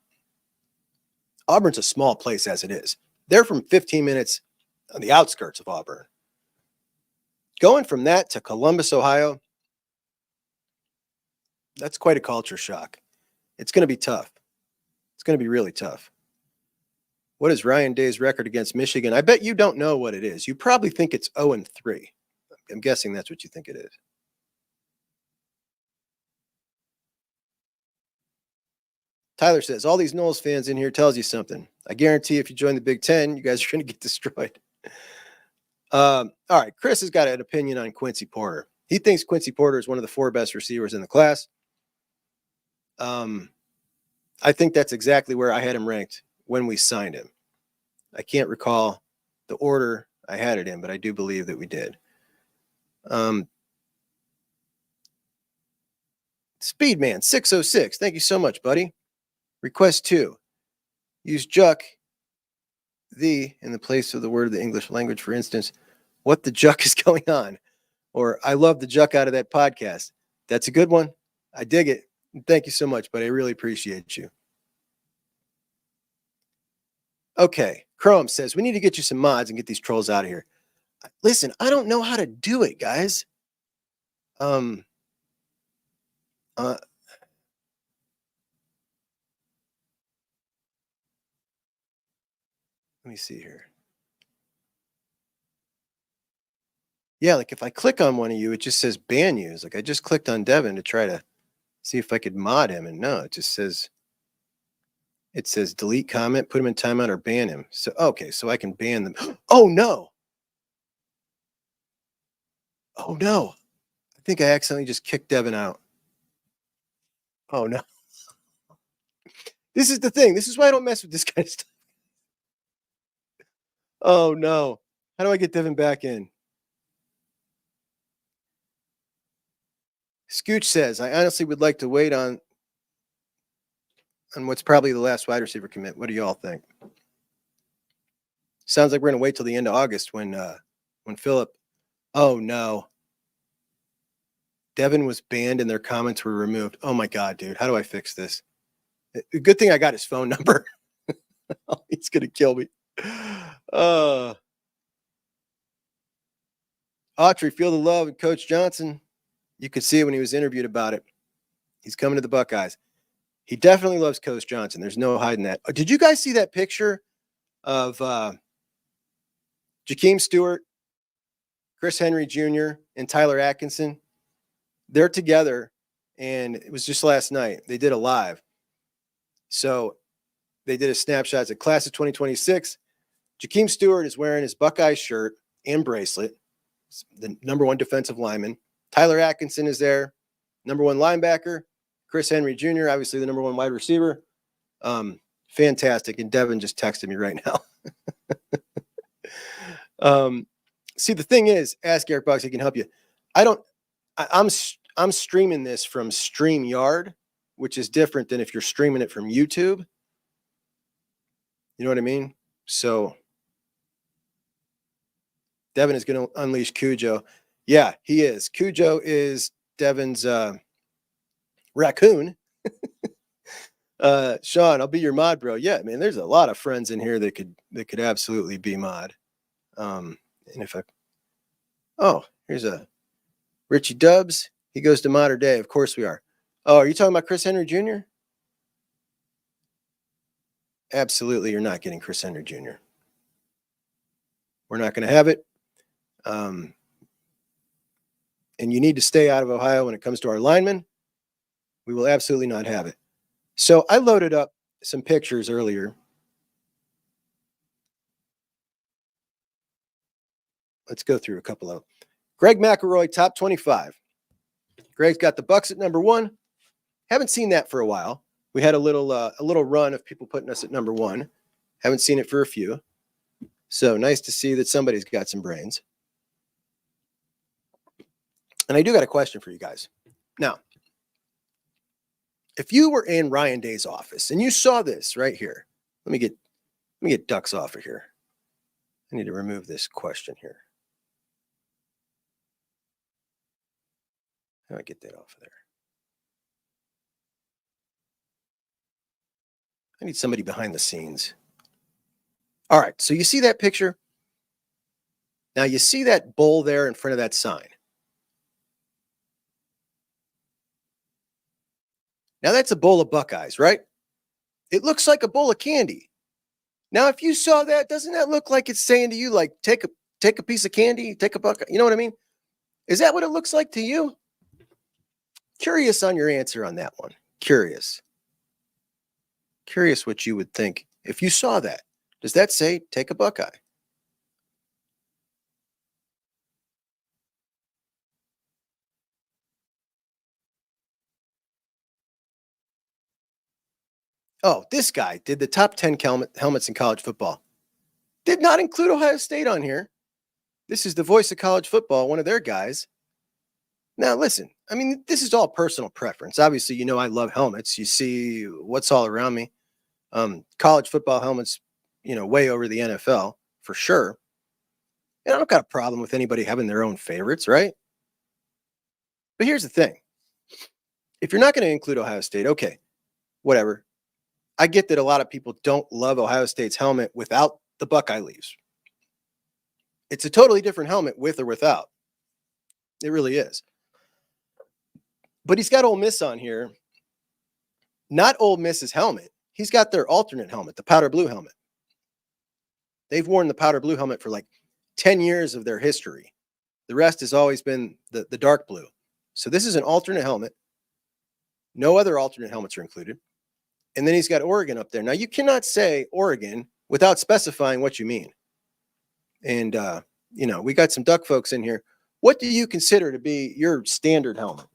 Auburn's a small place as it is. They're from 15 minutes on the outskirts of Auburn. Going from that to Columbus, Ohio, that's quite a culture shock. It's going to be tough. It's going to be really tough. What is Ryan Day's record against Michigan? I bet you don't know what it is. You probably think it's 0-3. I'm guessing that's what you think it is. Tyler says, all these Knowles fans in here tells you something. I guarantee if you join the Big Ten, you guys are going to get destroyed. All right, Chris has got an opinion on Quincy Porter. He thinks Quincy Porter is one of the 4 best receivers in the class. I think that's exactly where I had him ranked when we signed him. I can't recall the order I had it in, but I do believe that we did. Speedman 606. Thank you so much, buddy. Request 2. Use Juck in the place of the word of the English language. For instance, what the Juck is going on? Or I love the Juck out of that podcast. That's a good one. I dig it. Thank you so much, buddy. I really appreciate you. Okay. Chrome says, we need to get you some mods and get these trolls out of here. Listen, I don't know how to do it, guys. Let me see here. Yeah, like if I click on one of you, it just says ban you. Like I just clicked on Devin to try to see if I could mod him, and no, it says delete comment, put him in timeout, or ban him. So okay, so I can ban them. Oh no. Oh no. I think I accidentally just kicked Devin out. Oh no. This is the thing. This is why I don't mess with this kind of stuff. Oh no. How do I get Devin back in? Scooch says, I honestly would like to wait on what's probably the last wide receiver commit. What do you all think? Sounds like we're going to wait till the end of August when Phillip. Oh no. Devin was banned and their comments were removed. Oh my God, dude. How do I fix this? Good thing I got his phone number. He's going to kill me. Autry, feel the love of Coach Johnson. You could see it when he was interviewed about it. He's coming to the Buckeyes. He definitely loves Coach Johnson. There's no hiding that. Did you guys see that picture of Jakeem Stewart, Chris Henry Jr., and Tyler Atkinson? They're together, and it was just last night. They did a live. So they did a snapshot. It's a class of 2026. Jakeem Stewart is wearing his Buckeye shirt and bracelet, the number one defensive lineman. Tyler Atkinson is there, number one linebacker. Chris Henry Jr., obviously the number one wide receiver. Fantastic. And Devin just texted me right now. See, the thing is, ask Eric Bucks, he can help you. I'm streaming this from StreamYard, which is different than if you're streaming it from YouTube. You know what I mean? So Devin is going to unleash Cujo. Yeah, he is. Cujo is Devin's raccoon. Sean, I'll be your mod, bro. Yeah, man, there's a lot of friends in here that could absolutely be mod. And if here's a Richie Dubs. He goes to Modern Day. Of course we are. Oh, are you talking about Chris Henry Jr.? Absolutely, you're not getting Chris Henry Jr. We're not going to have it. And you need to stay out of Ohio when it comes to our linemen. We will absolutely not have it. So I loaded up some pictures earlier. Let's go through a couple of them. Greg McElroy, top 25. Greg's got the Bucks at number 1. Haven't seen that for a while. We had a little run of people putting us at number 1. Haven't seen it for a few. So nice to see that somebody's got some brains. And I do got a question for you guys. Now, if you were in Ryan Day's office and you saw this right here, let me get Ducks off of here. I need to remove this question here. How do I get that off of there? I need somebody behind the scenes. All right, so you see that picture? Now you see that bowl there in front of that sign. Now that's a bowl of Buckeyes, right? It looks like a bowl of candy. Now, if you saw that, doesn't that look like it's saying to you, like, take a piece of candy, take a Buckeye? You know what I mean? Is that what it looks like to you? Curious on your answer on that one. Curious what you would think if you saw that. Does that say take a Buckeye? Oh, this guy did the top 10 helmets in college football. Did not include Ohio State on here. This is the voice of college football, one of their guys. Now, listen, I mean, this is all personal preference. Obviously, you know I love helmets. You see what's all around me. College football helmets, way over the NFL, for sure. And I don't got a problem with anybody having their own favorites, right? But here's the thing. If you're not going to include Ohio State, okay, whatever. I get that a lot of people don't love Ohio State's helmet without the Buckeye leaves. It's a totally different helmet with or without. It really is. But he's got Ole Miss on here. Not Ole Miss's helmet. He's got their alternate helmet, the powder blue helmet. They've worn the powder blue helmet for like 10 years of their history. The rest has always been the dark blue. So this is an alternate helmet. No other alternate helmets are included. And then he's got Oregon up there. Now, you cannot say Oregon without specifying what you mean. And, we got some Duck folks in here. What do you consider to be your standard helmet?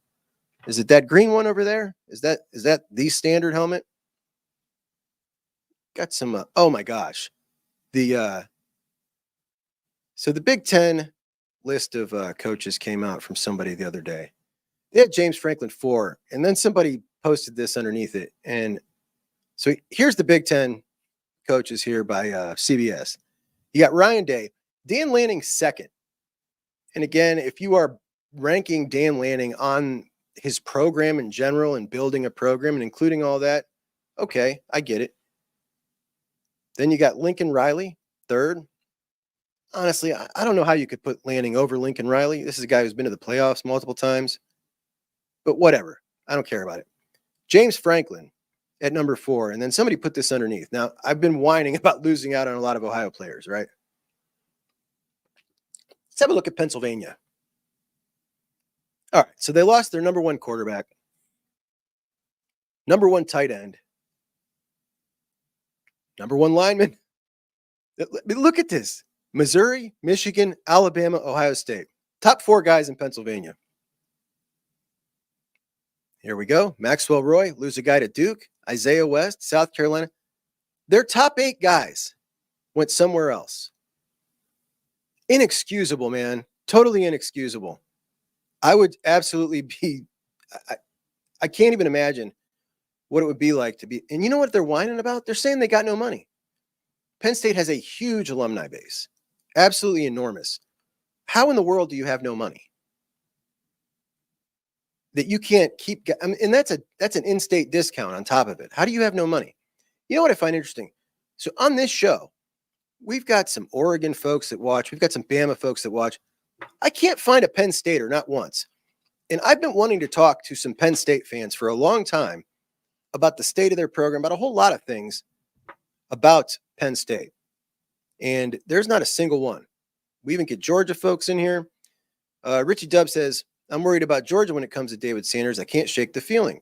Is it that green one over there? Is that the standard helmet? Got some, oh my gosh. So the Big Ten list of coaches came out from somebody the other day. They had James Franklin 4, and then somebody posted this underneath it. And so here's the Big Ten coaches here by CBS. You got Ryan Day, Dan Lanning 2nd. And again, if you are ranking Dan Lanning on his program in general and building a program and including all that, okay, I get it. Then you got Lincoln Riley, 3rd. Honestly, I don't know how you could put Lanning over Lincoln Riley. This is a guy who's been to the playoffs multiple times. But whatever. I don't care about it. James Franklin at number 4. And then somebody put this underneath. Now, I've been whining about losing out on a lot of Ohio players, right? Let's have a look at Pennsylvania. All right. So they lost their number 1 quarterback, number 1 tight end, number 1 lineman. Look at this. Missouri, Michigan, Alabama, Ohio State. Top 4 guys in Pennsylvania. Here we go. Maxwell Roy, lose a guy to Duke. Isaiah West, South Carolina. Their top 8 guys went somewhere else. Inexcusable, man. Totally inexcusable. I would absolutely be, I can't even imagine what it would be like to be. And you know what they're whining about? They're saying they got no money. Penn State has a huge alumni base. Absolutely enormous. How in the world do you have no money? That you can't keep, and that's an in-state discount on top of it. How do you have no money? You know what I find interesting? So on this show, we've got some Oregon folks that watch. We've got some Bama folks that watch. I can't find a Penn Stater, not once. And I've been wanting to talk to some Penn State fans for a long time about the state of their program, about a whole lot of things about Penn State. And there's not a single one. We even get Georgia folks in here. Richie Dub says, I'm worried about Georgia when it comes to David Sanders. I can't shake the feeling.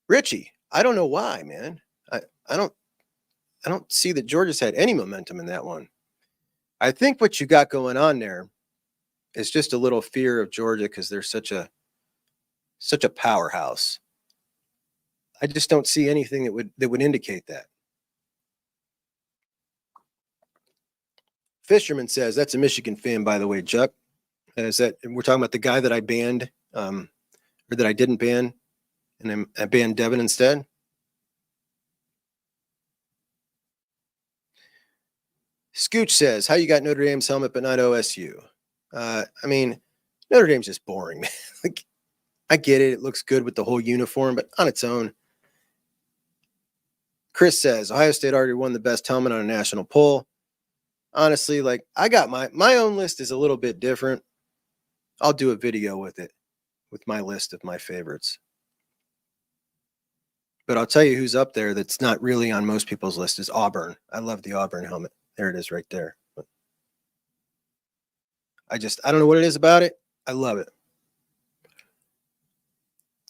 Richie, I don't know why, man. I don't see that Georgia's had any momentum in that one. I think what you got going on there is just a little fear of Georgia because they're such a powerhouse. I just don't see anything that would indicate that. Fisherman says, that's a Michigan fan, by the way, Juck. Is that we're talking about the guy that I banned, or that I didn't ban, and I banned Devin instead? Scooch says, how you got Notre Dame's helmet but not OSU? I mean, Notre Dame's just boring, man. Like, I get it. It looks good with the whole uniform, but on its own. Chris says, Ohio State already won the best helmet on a national poll. Honestly, like, I got my own list is a little bit different. I'll do a video with it, with my list of my favorites. But I'll tell you who's up there that's not really on most people's list is Auburn. I love the Auburn helmet. There it is right there. But I don't know what it is about it. I love it.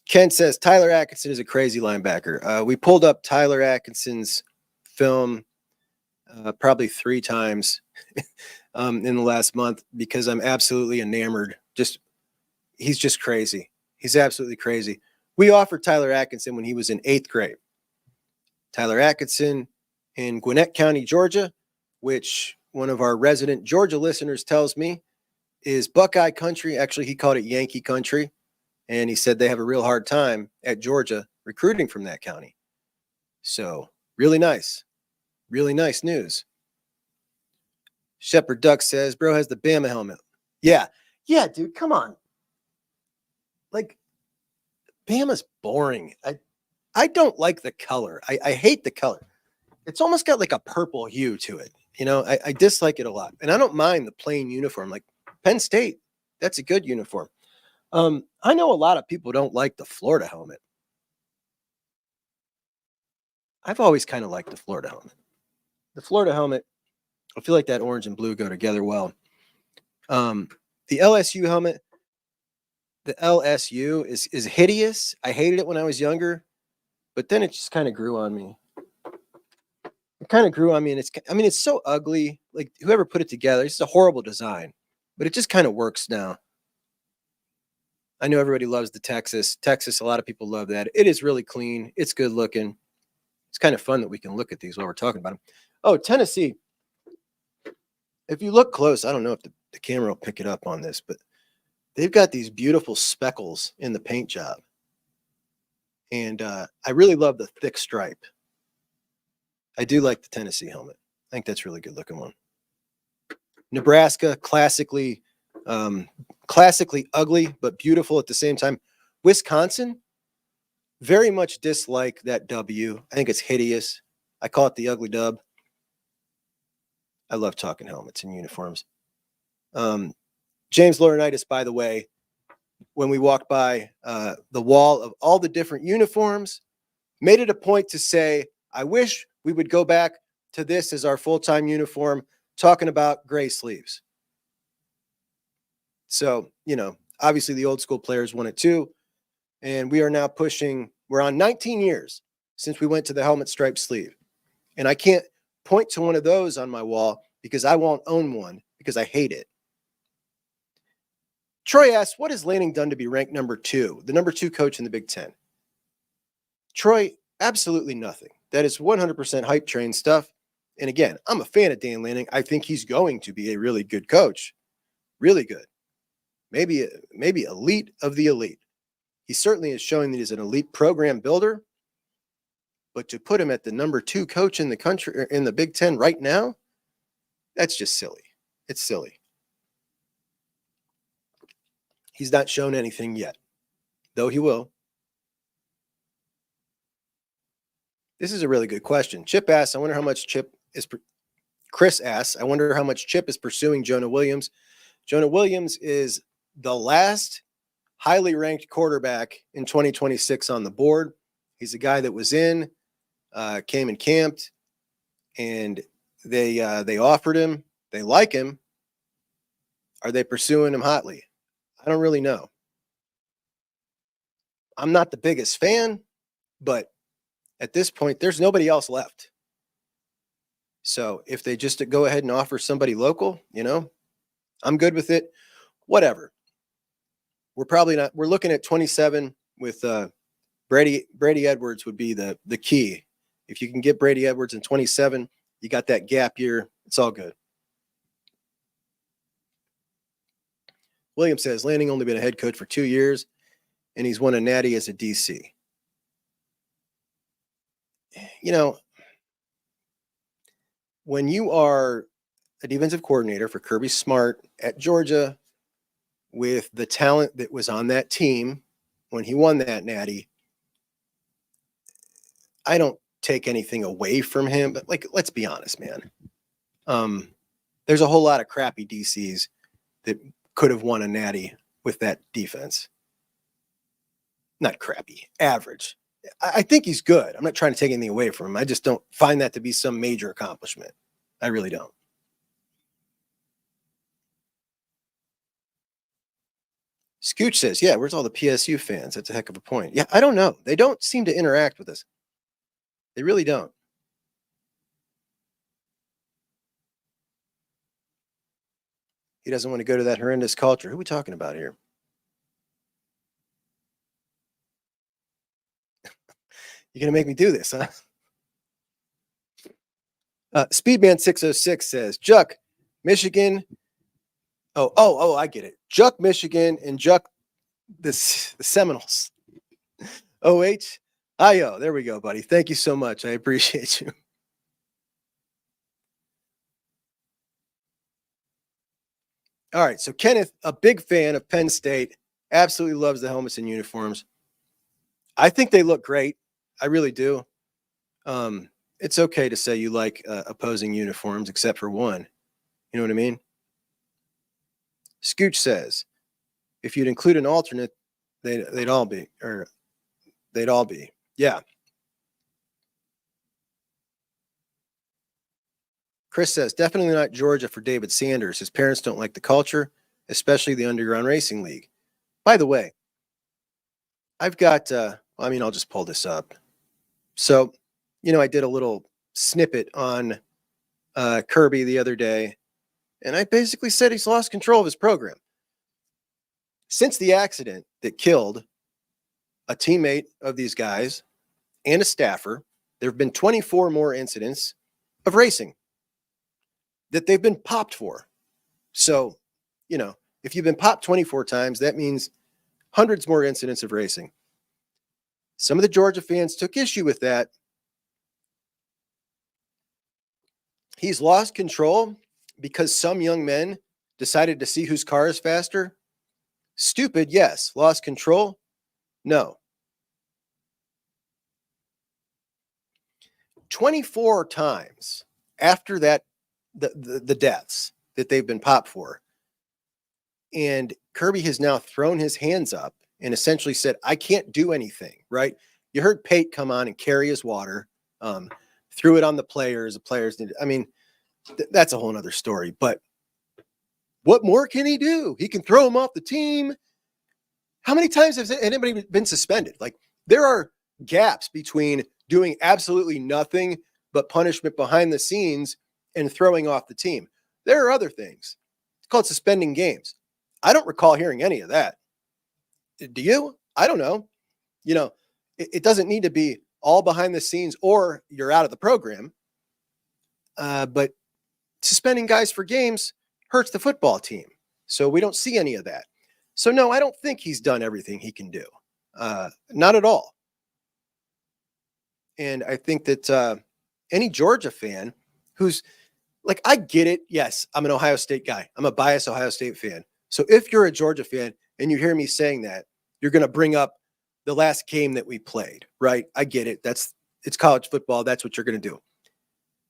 Ken says, Tyler Atkinson is a crazy linebacker. We pulled up Tyler Atkinson's film probably 3 times in the last month because I'm absolutely enamored. He's just crazy. He's absolutely crazy. We offered Tyler Atkinson when he was in 8th grade. Tyler Atkinson in Gwinnett County, Georgia, which one of our resident Georgia listeners tells me is Buckeye country. Actually, he called it Yankee country. And he said they have a real hard time at Georgia recruiting from that county. So really nice news. Shepherd Duck says, bro has the Bama helmet. Yeah, dude, come on. Like, Bama's boring. I don't like the color. I hate the color. It's almost got like a purple hue to it. You know, I dislike it a lot. And I don't mind the plain uniform. Like Penn State, that's a good uniform. I know a lot of people don't like the Florida helmet. I've always kind of liked the Florida helmet. The Florida helmet, I feel like that orange and blue go together well. The LSU helmet, the LSU is hideous. I hated it when I was younger, but then it just kind of grew on me. It kind of grew on me, and it's so ugly. Like, whoever put it together, it's a horrible design, but it just kind of works now. I know everybody loves the Texas. A lot of people love that. It is really clean. It's good looking. It's kind of fun that we can look at these while we're talking about them. Oh, Tennessee. If you look close, I don't know if the camera will pick it up on this, but they've got these beautiful speckles in the paint job. And I really love the thick stripe. I do like the Tennessee helmet. I think that's a really good looking one. Nebraska, classically ugly, but beautiful at the same time. Wisconsin, very much dislike that W. I think it's hideous. I call it the ugly dub. I love talking helmets and uniforms. James Laurinaitis, by the way, when we walked by the wall of all the different uniforms, made it a point to say, I wish we would go back to this as our full-time uniform, talking about gray sleeves. So, obviously the old school players want it too. And we are now we're on 19 years since we went to the helmet stripe sleeve. And I can't point to one of those on my wall because I won't own one because I hate it. Troy asks, what has Lanning done to be ranked number 2, the number 2 coach in the Big Ten? Troy, absolutely nothing. That is 100% hype train stuff. And again, I'm a fan of Dan Lanning. I think he's going to be a really good coach. Really good. Maybe elite of the elite. He certainly is showing that he's an elite program builder. But to put him at the number 2 coach in the country, in the Big Ten right now, that's just silly. It's silly. He's not shown anything yet, though he will. This is a really good question. Chip asks, Chris asks, I wonder how much Chip is pursuing Jonah Williams. Jonah Williams is the last highly ranked quarterback in 2026 on the board. He's a guy that was came and camped, and they offered him. They like him. Are they pursuing him hotly? I don't really know. I'm not the biggest fan, but at this point, there's nobody else left. So if they just go ahead and offer somebody local, I'm good with it. Whatever. We're looking at 27 with Brady Edwards would be the key. If you can get Brady Edwards in 27, you got that gap year. It's all good. William says, Lanning only been a head coach for 2 years, and he's won a natty as a DC. When you are a defensive coordinator for Kirby Smart at Georgia with the talent that was on that team when he won that natty, I don't take anything away from him, but let's be honest, man. There's a whole lot of crappy DCs that could have won a natty with that defense. Not crappy, average. I think he's good. I'm not trying to take anything away from him. I just don't find that to be some major accomplishment. I really don't. Scooch says, yeah, where's all the PSU fans? That's a heck of a point. Yeah, I don't know. They don't seem to interact with us. They really don't. He doesn't want to go to that horrendous culture. Who are we talking about here? You're going to make me do this, huh? Speedman 606 says, Juck, Michigan. Oh, I get it. Juck, Michigan, and Juck, the Seminoles. OH. There we go, buddy. Thank you so much. I appreciate you. All right. So Kenneth, a big fan of Penn State, absolutely loves the helmets and uniforms. I think they look great. I really do. It's okay to say you like opposing uniforms, except for one. You know what I mean? Scooch says, If you'd include an alternate, they'd all be. Yeah. Chris says, definitely not Georgia for David Sanders. His parents don't like the culture, especially the Underground Racing League. By the way, I've got, I'll just pull this up. So, I did a little snippet on Kirby the other day, and I basically said he's lost control of his program. Since the accident that killed a teammate of these guys and a staffer, there have been 24 more incidents of racing that they've been popped for. So, if you've been popped 24 times, that means hundreds more incidents of racing. Some of the Georgia fans took issue with that. He's lost control because some young men decided to see whose car is faster. Stupid, yes. Lost control? No. 24 times after that, the deaths that they've been popped for. And Kirby has now thrown his hands up and essentially said, I can't do anything, right? You heard Pate come on and carry his water, threw it on the players. The players did. That's a whole nother story. But what more can he do? He can throw him off the team. How many times has anybody been suspended? Like, there are gaps between doing absolutely nothing but punishment behind the scenes and throwing off the team. There are other things. It's called suspending games. I don't recall hearing any of that. Do you? I don't know. It doesn't need to be all behind the scenes or you're out of the program. But suspending guys for games hurts the football team. So we don't see any of that. So no, I don't think he's done everything he can do. Not at all. And I think that any Georgia fan who's like, I get it. Yes, I'm an Ohio State guy. I'm a biased Ohio State fan. So if you're a Georgia fan and you hear me saying that, you're going to bring up the last game that we played, right? I get it. It's college football. That's what you're going to do.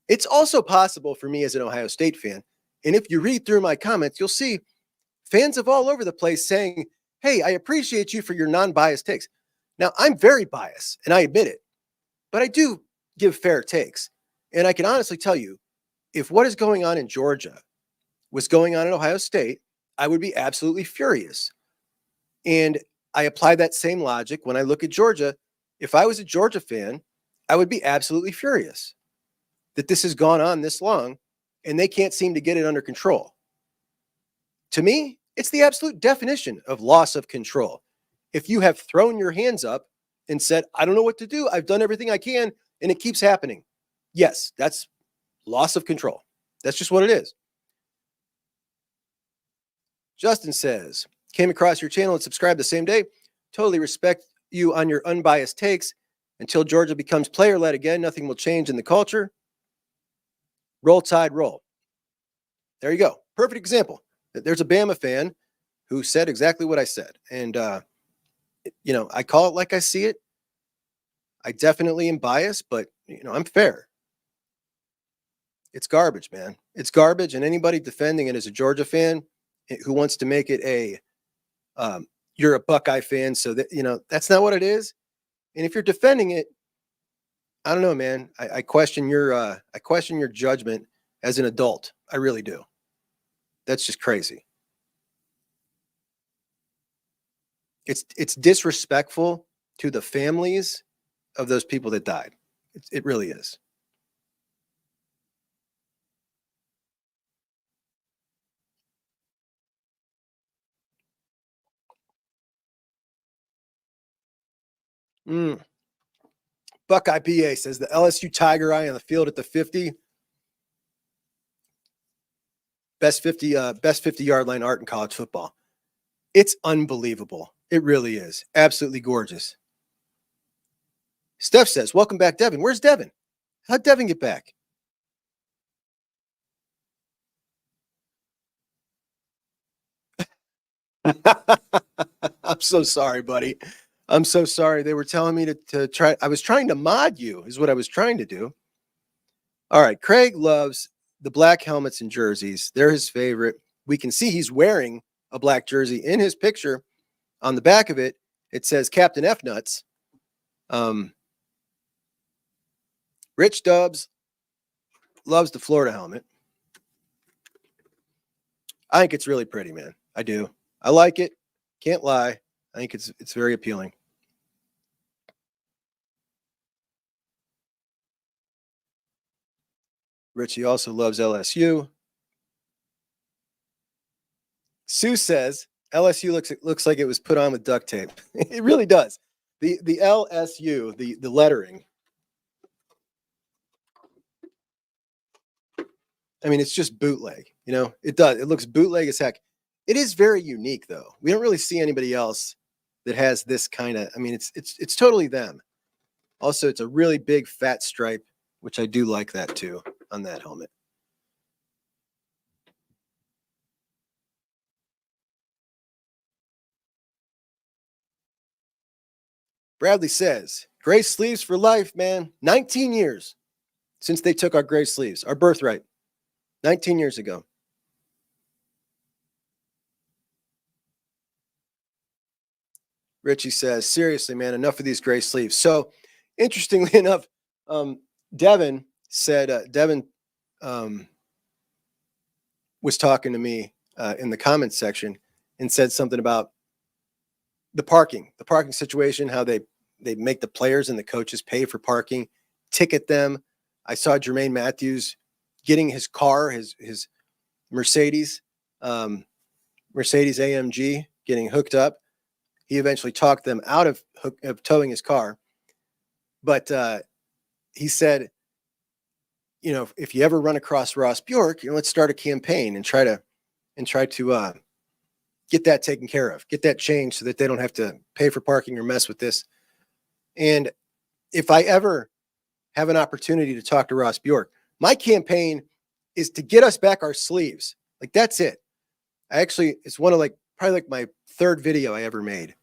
It's also possible for me as an Ohio State fan. And if you read through my comments, you'll see fans of all over the place saying, hey, I appreciate you for your non-biased takes. Now, I'm very biased, and I admit it, but I do give fair takes. And I can honestly tell you, if what is going on in Georgia was going on in Ohio State, I would be absolutely furious. And I apply that same logic when I look at Georgia. If I was a Georgia fan, I would be absolutely furious that this has gone on this long and they can't seem to get it under control. To me, it's the absolute definition of loss of control. If you have thrown your hands up and said, I don't know what to do, I've done everything I can, and it keeps happening. Yes, that's loss of control. That's just what it is. Justin says, came across your channel and subscribed the same day. Totally respect you on your unbiased takes. Until Georgia becomes player-led again, nothing will change in the culture. Roll Tide, roll. There you go. Perfect example. There's a Bama fan who said exactly what I said. And, I call it like I see it. I definitely am biased, but, I'm fair. It's garbage, man. It's garbage. And anybody defending it as a Georgia fan who wants to make it you're a Buckeye fan. So that, that's not what it is. And if you're defending it, I don't know, man. I question your judgment as an adult. I really do. That's just crazy. It's disrespectful to the families of those people that died. It really is. Buckeye PA says the LSU Tiger Eye on the field at the 50. Best 50-yard line art in college football. It's unbelievable. It really is. Absolutely gorgeous. Steph says, welcome back, Devin. Where's Devin? How'd Devin get back? I'm so sorry, buddy. I'm so sorry. They were telling me to try. I was trying to mod you is what I was trying to do. All right. Craig loves the black helmets and jerseys. They're his favorite. We can see he's wearing a black jersey. In his picture, on the back of it, it says Captain F Nuts. Rich Dubs loves the Florida helmet. I think it's really pretty, man. I do. I like it. Can't lie. I think it's very appealing. Richie also loves LSU. Sue says LSU looks like it was put on with duct tape. It really does. The LSU, the lettering. I mean, it's just bootleg. You know, it does. It looks bootleg as heck. It is very unique, though. We don't really see anybody else that has this kind of. I mean, it's totally them. Also, it's a really big fat stripe, which I do like that too on that helmet. Bradley says, gray sleeves for life, man. 19 years since they took our gray sleeves, our birthright. 19 years ago. Richie says, seriously, man, enough of these gray sleeves. So, interestingly enough, Devin said, Devin was talking to me in the comments section and said something about the parking situation, how they make the players and the coaches pay for parking, ticket them. I saw Jermaine Matthews getting his car, his Mercedes AMG, getting hooked up. He eventually talked them out of towing his car. But he said, you know, if you ever run across Ross Bjork, let's start a campaign and try to get that taken care of, get that changed so that they don't have to pay for parking or mess with this. And if I ever have an opportunity to talk to Ross Bjork, my campaign is to get us back our sleeves. Like, that's it. It's one of probably my third video I ever made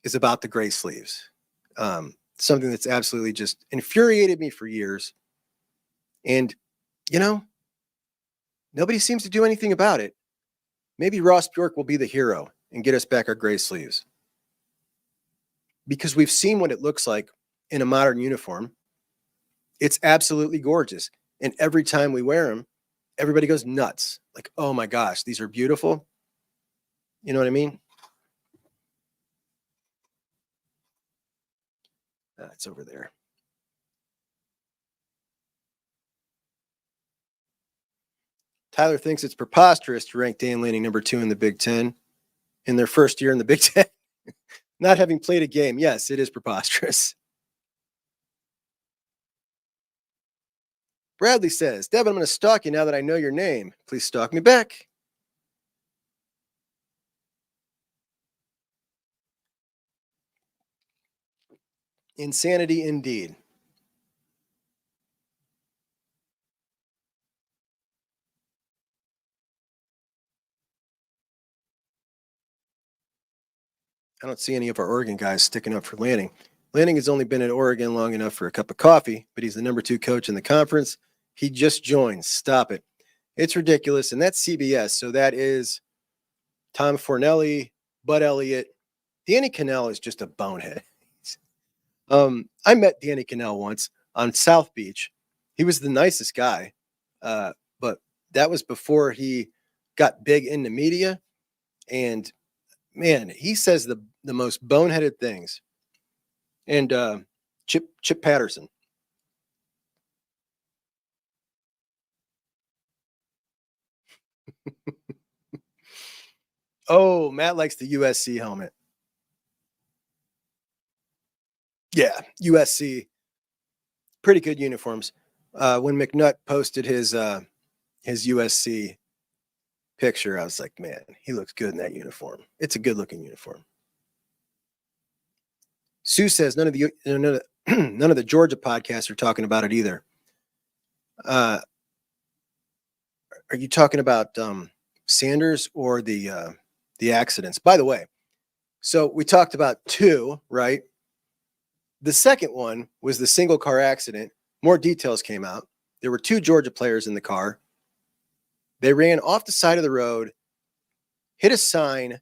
is about the gray sleeves. Something that's absolutely just infuriated me for years. And, you know, nobody seems to do anything about it. Maybe Ross Bjork will be the hero and get us back our gray sleeves. Because we've seen what it looks like in a modern uniform. It's absolutely gorgeous. And every time we wear them, everybody goes nuts. Like, oh my gosh, these are beautiful. You know what I mean? It's over there. Tyler thinks it's preposterous to rank Dan Lanning number 2 in the Big Ten in their first year in the Big Ten. Not having played a game. Yes, it is preposterous. Bradley says, Devin, I'm going to stalk you now that I know your name. Please stalk me back. Insanity indeed. I don't see any of our Oregon guys sticking up for Lanning. Lanning has only been at Oregon long enough for a cup of coffee, but he's the number 2 coach in the conference. He just joined. Stop it. It's ridiculous. And that's CBS. So that is Tom Fornelli, Bud Elliott. Danny Cannell is just a bonehead. I met Danny Cannell once on South Beach. He was the nicest guy. But that was before he got big into media. And man, he says the most boneheaded things. And Chip Patterson. Oh, Matt likes the USC helmet. Yeah, USC. Pretty good uniforms. When McNutt posted his USC picture, I was like, man, he looks good in that uniform. It's a good looking uniform. Sue says none of the Georgia podcasts are talking about it either. Are you talking about Sanders or the accidents? By the way, so we talked about 2, right? The second one was the single car accident. More details came out. There were 2 Georgia players in the car. They ran off the side of the road hit a sign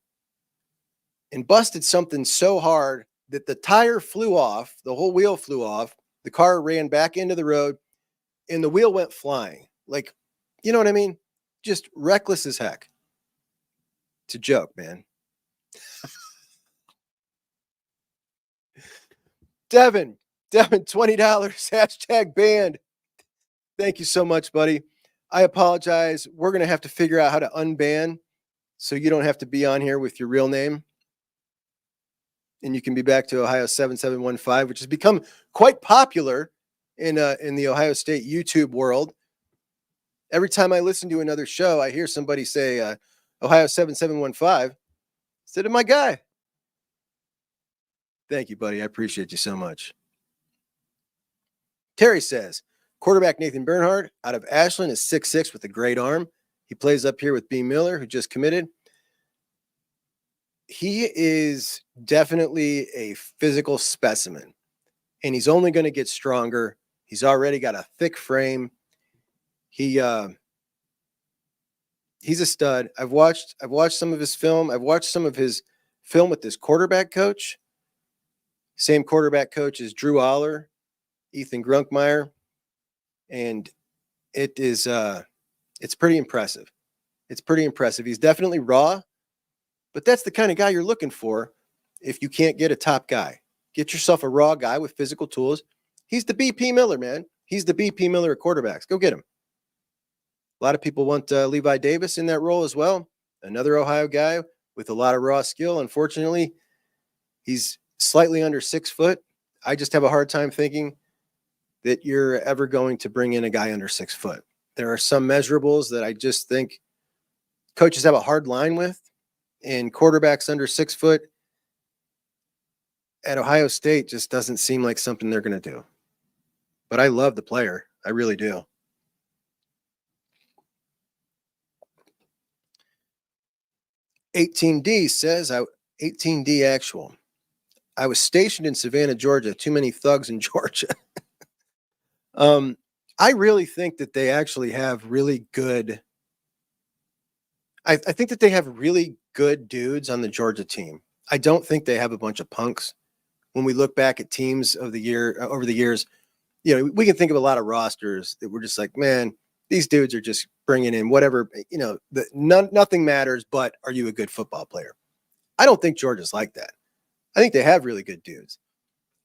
and busted something so hard that the tire flew off, the whole wheel flew off, the car ran back into the road, and the wheel went flying. Like, you know what I mean? Just reckless as heck. It's a joke, man. Devin, $20, hashtag banned. Thank you so much, buddy. I apologize. We're going to have to figure out how to unban so you don't have to be on here with your real name. And you can be back to Ohio 7715, which has become quite popular in the Ohio State YouTube world. Every time I listen to another show, I hear somebody say Ohio 7715 instead of my guy. Thank you, buddy. I appreciate you so much. Terry says, quarterback Nathan Bernhardt out of Ashland is 6'6" with a great arm. He plays up here with B. Miller, who just committed. He is definitely a physical specimen, and he's only going to get stronger. He's already got a thick frame. He's a stud. I've watched some of his film. I've watched some of his film with this quarterback coach. Same quarterback coach as Drew Aller, Ethan Grunkmeyer, and it's pretty impressive. It's pretty impressive. He's definitely raw, but that's the kind of guy you're looking for if you can't get a top guy. Get yourself a raw guy with physical tools. He's the BP Miller, man. He's the BP Miller of quarterbacks. Go get him. A lot of people want Levi Davis in that role as well. Another Ohio guy with a lot of raw skill. Unfortunately, he's slightly under 6 foot. I just have a hard time thinking that you're ever going to bring in a guy under 6 foot. There are some measurables that I just think coaches have a hard line with, and quarterbacks under 6 foot at Ohio State just doesn't seem like something they're going to do. But I love the player. I really do. $18D says, 18D actual. I was stationed in Savannah, Georgia. Too many thugs in Georgia. I really think that they actually have really good. I think that they have really good dudes on the Georgia team. I don't think they have a bunch of punks. When we look back at teams of the year over the years, you know, we can think of a lot of rosters that we're just like, man, these dudes are just bringing in whatever, you know, nothing matters, but are you a good football player? I don't think Georgia's like that. I think they have really good dudes.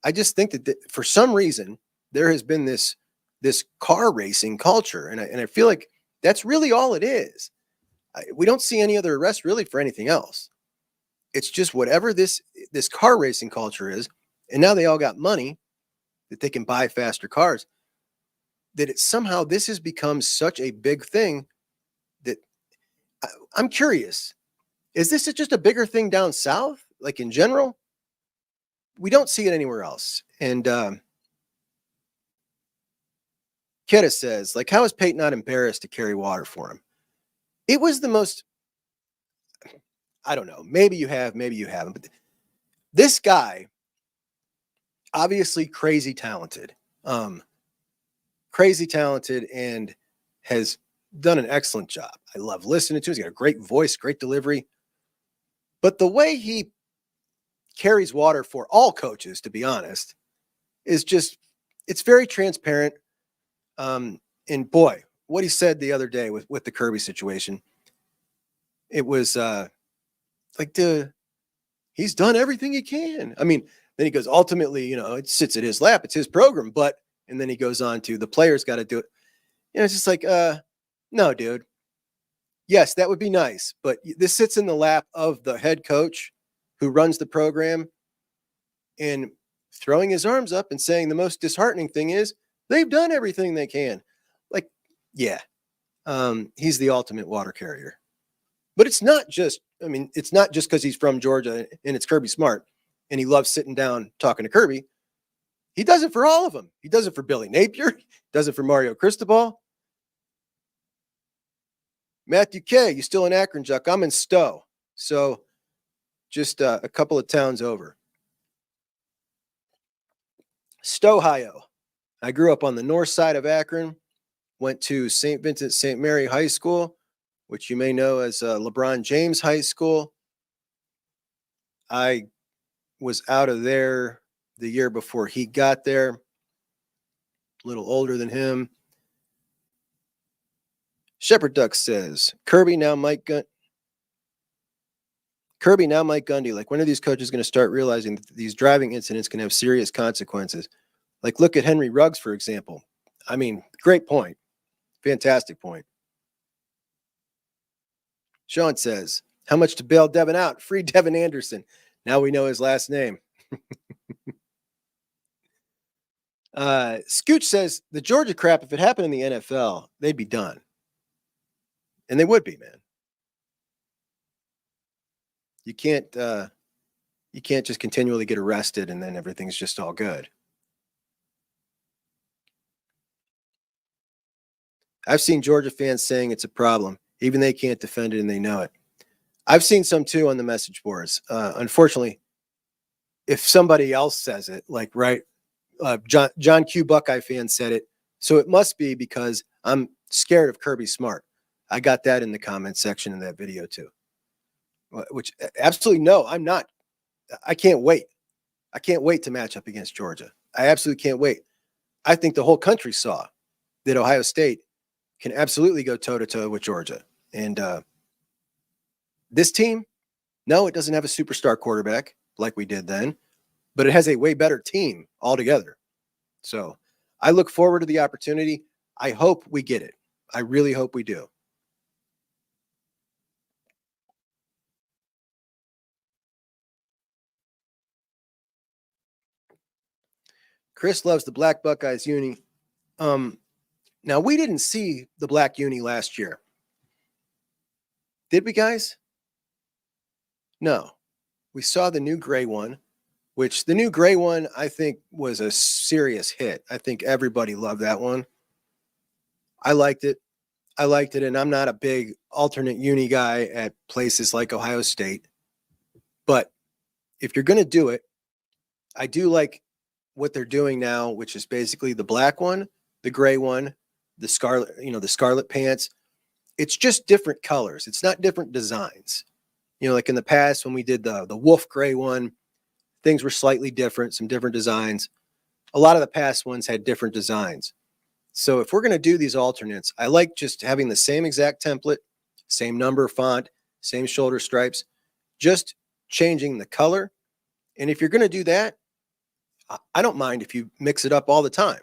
I just think that for some reason there has been this car racing culture, and I feel like that's really all it is. We don't see any other arrests really for anything else. It's just whatever this car racing culture is, and now they all got money that they can buy faster cars, that it somehow this has become such a big thing that I'm curious. Is this just a bigger thing down south, like in general? We don't see it anywhere else. And Ketta says, like, how is Peyton not embarrassed to carry water for him? It was the most, I don't know, maybe you have, maybe you haven't, but this guy, obviously crazy talented and has done an excellent job. I love listening to him. He's got a great voice, great delivery. But the way he carries water for all coaches, to be honest, is just, it's very transparent. And boy, what he said the other day with the Kirby situation, it was like, dude, he's done everything he can. I mean, then he goes, ultimately, you know, it sits at his lap. It's his program. But, and then he goes on to the players got to do it. You know, it's just like, no, dude. Yes, that would be nice. But this sits in the lap of the head coach who runs the program, and throwing his arms up and saying the most disheartening thing is they've done everything they can. Like, yeah, he's the ultimate water carrier. But it's not just, I mean, it's not just because he's from Georgia and it's Kirby Smart and he loves sitting down talking to Kirby. He does it for all of them. He does it for Billy Napier. He does it for Mario Cristobal. Matthew K., you still in Akron, Juck? I'm in Stowe. So just a couple of towns over. Stowe, Ohio. I grew up on the north side of Akron, went to St. Vincent St. Mary High School, which you may know as LeBron James High School. I was out of there the year before he got there, a little older than him. Shepherd Duck says, Kirby, now Mike Gundy. Like, when are these coaches going to start realizing that these driving incidents can have serious consequences? Like, look at Henry Ruggs, for example. I mean, great point. Fantastic point. Sean says, how much to bail Devin out? Free Devin Anderson. Now we know his last name. Scooch says, the Georgia crap, if it happened in the NFL, they'd be done. And they would be, man. You can't just continually get arrested and then everything's just all good. I've seen Georgia fans saying it's a problem. Even they can't defend it and they know it. I've seen some too on the message boards. Unfortunately, if somebody else says it, like, right, John Q. Buckeye fan said it, so it must be because I'm scared of Kirby Smart. I got that in the comment section in that video too. Which absolutely no, I'm not. I can't wait. I can't wait to match up against Georgia. I absolutely can't wait. I think the whole country saw that Ohio State can absolutely go toe-to-toe with Georgia. And this team, no, it doesn't have a superstar quarterback like we did then, but it has a way better team altogether. So I look forward to the opportunity. I hope we get it. I really hope we do. Chris loves the Black Buckeyes uni. Now, we didn't see the black uni last year. Did we, guys? No. We saw the new gray one, which the new gray one, I think, was a serious hit. I think everybody loved that one. I liked it. And I'm not a big alternate uni guy at places like Ohio State. But if you're going to do it, I do like what they're doing now, which is basically the black one, the gray one, the scarlet pants. It's just different colors. It's not different designs. Like in the past when we did the wolf gray one, things were slightly different, some different designs. A lot of the past ones had different designs. So if we're going to do these alternates, I like just having the same exact template, same number font, same shoulder stripes, just changing the color. And if you're going to do that, I don't mind if you mix it up all the time.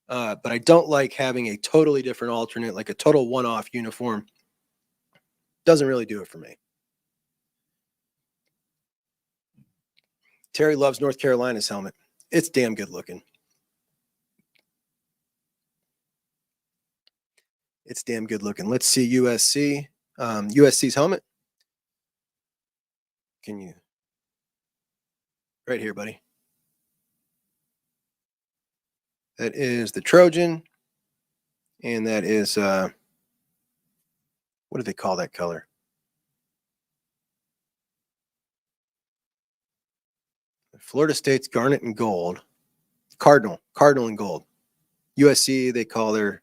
But I don't like having a totally different alternate, like a total one-off uniform. Doesn't really do it for me. Terry loves North Carolina's helmet. It's damn good looking. It's damn good looking. Let's see USC. USC's helmet. Can you? Right here, buddy. That is the Trojan. And that is, what do they call that color? Florida State's garnet and gold. Cardinal and gold. USC, they call their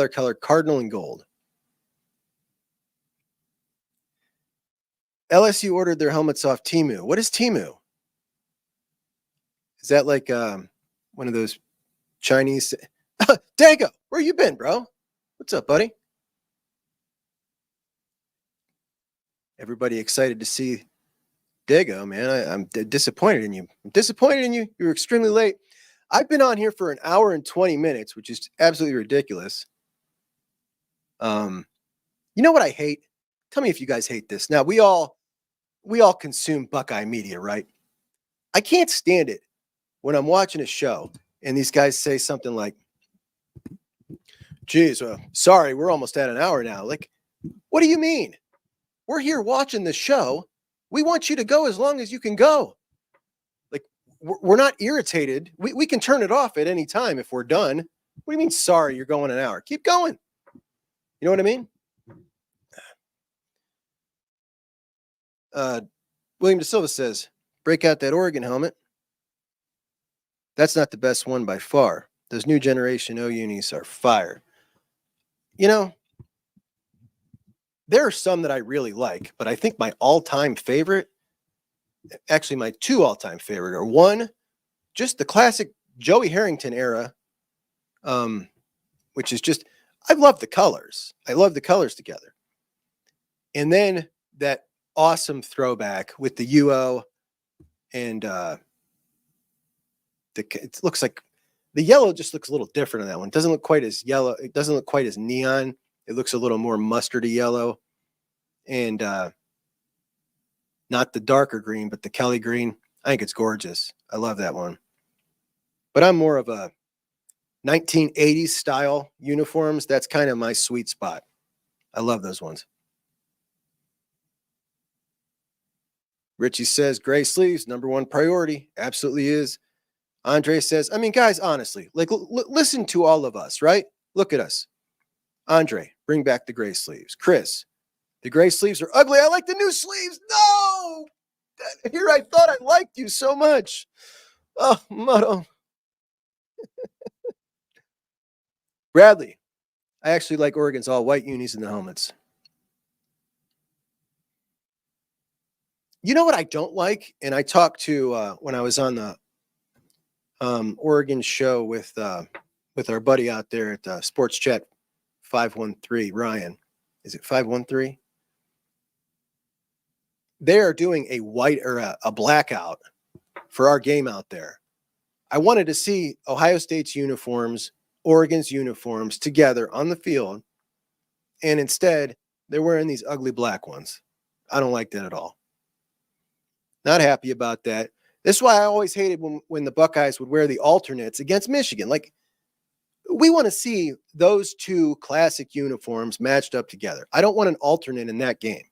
color cardinal and gold. LSU ordered their helmets off Temu. What is Temu? Is that like one of those Chinese? Dago, where you been, bro? What's up, buddy? Everybody excited to see Dago, man. I'm disappointed in you. You were extremely late. I've been on here for an hour and 20 minutes, which is absolutely ridiculous. You know what I hate? Tell me if you guys hate this. Now, we all consume Buckeye media, right? I can't stand it when I'm watching a show and these guys say something like, geez, sorry, we're almost at an hour now. Like, what do you mean? We're here watching the show. We want you to go as long as you can go. Like, we're not irritated. We can turn it off at any time if we're done. What do you mean, sorry, you're going an hour? Keep going. You know what I mean? William De Silva says, break out that Oregon helmet. That's not the best one by far. Those new generation O unis are fire. You know, there are some that I really like, but I think my all-time favorite, actually my two all-time favorite, are one, just the classic Joey Harrington era, which is just, I love the colors. I love the colors together. And then that awesome throwback with the UO and it looks like the yellow just looks a little different on that one. It doesn't look quite as yellow. It doesn't look quite as neon. It looks a little more mustardy yellow, and not the darker green, but the Kelly green. I think it's gorgeous. I love that one. But I'm more of a 1980s style uniforms. That's kind of my sweet spot. I love those ones. Richie says, gray sleeves, #1 priority. Absolutely is. Andre says, I mean, guys, honestly, like, listen to all of us, right? Look at us. Andre, bring back the gray sleeves. Chris, the gray sleeves are ugly. I like the new sleeves. No! Here I thought I liked you so much. Oh, Motto. Bradley, I actually like Oregon's all-white unis and the helmets. You know what I don't like? And I talked to, when I was on the Oregon show with our buddy out there at Sports Chat 513, Ryan. Is it 513? They are doing a white or a blackout for our game out there. I wanted to see Ohio State's uniforms, Oregon's uniforms together on the field, and instead they're wearing these ugly black ones. I don't like that at all. Not happy about that. This is why I always hated when the Buckeyes would wear the alternates against Michigan. Like, we want to see those two classic uniforms matched up together. I don't want an alternate in that game.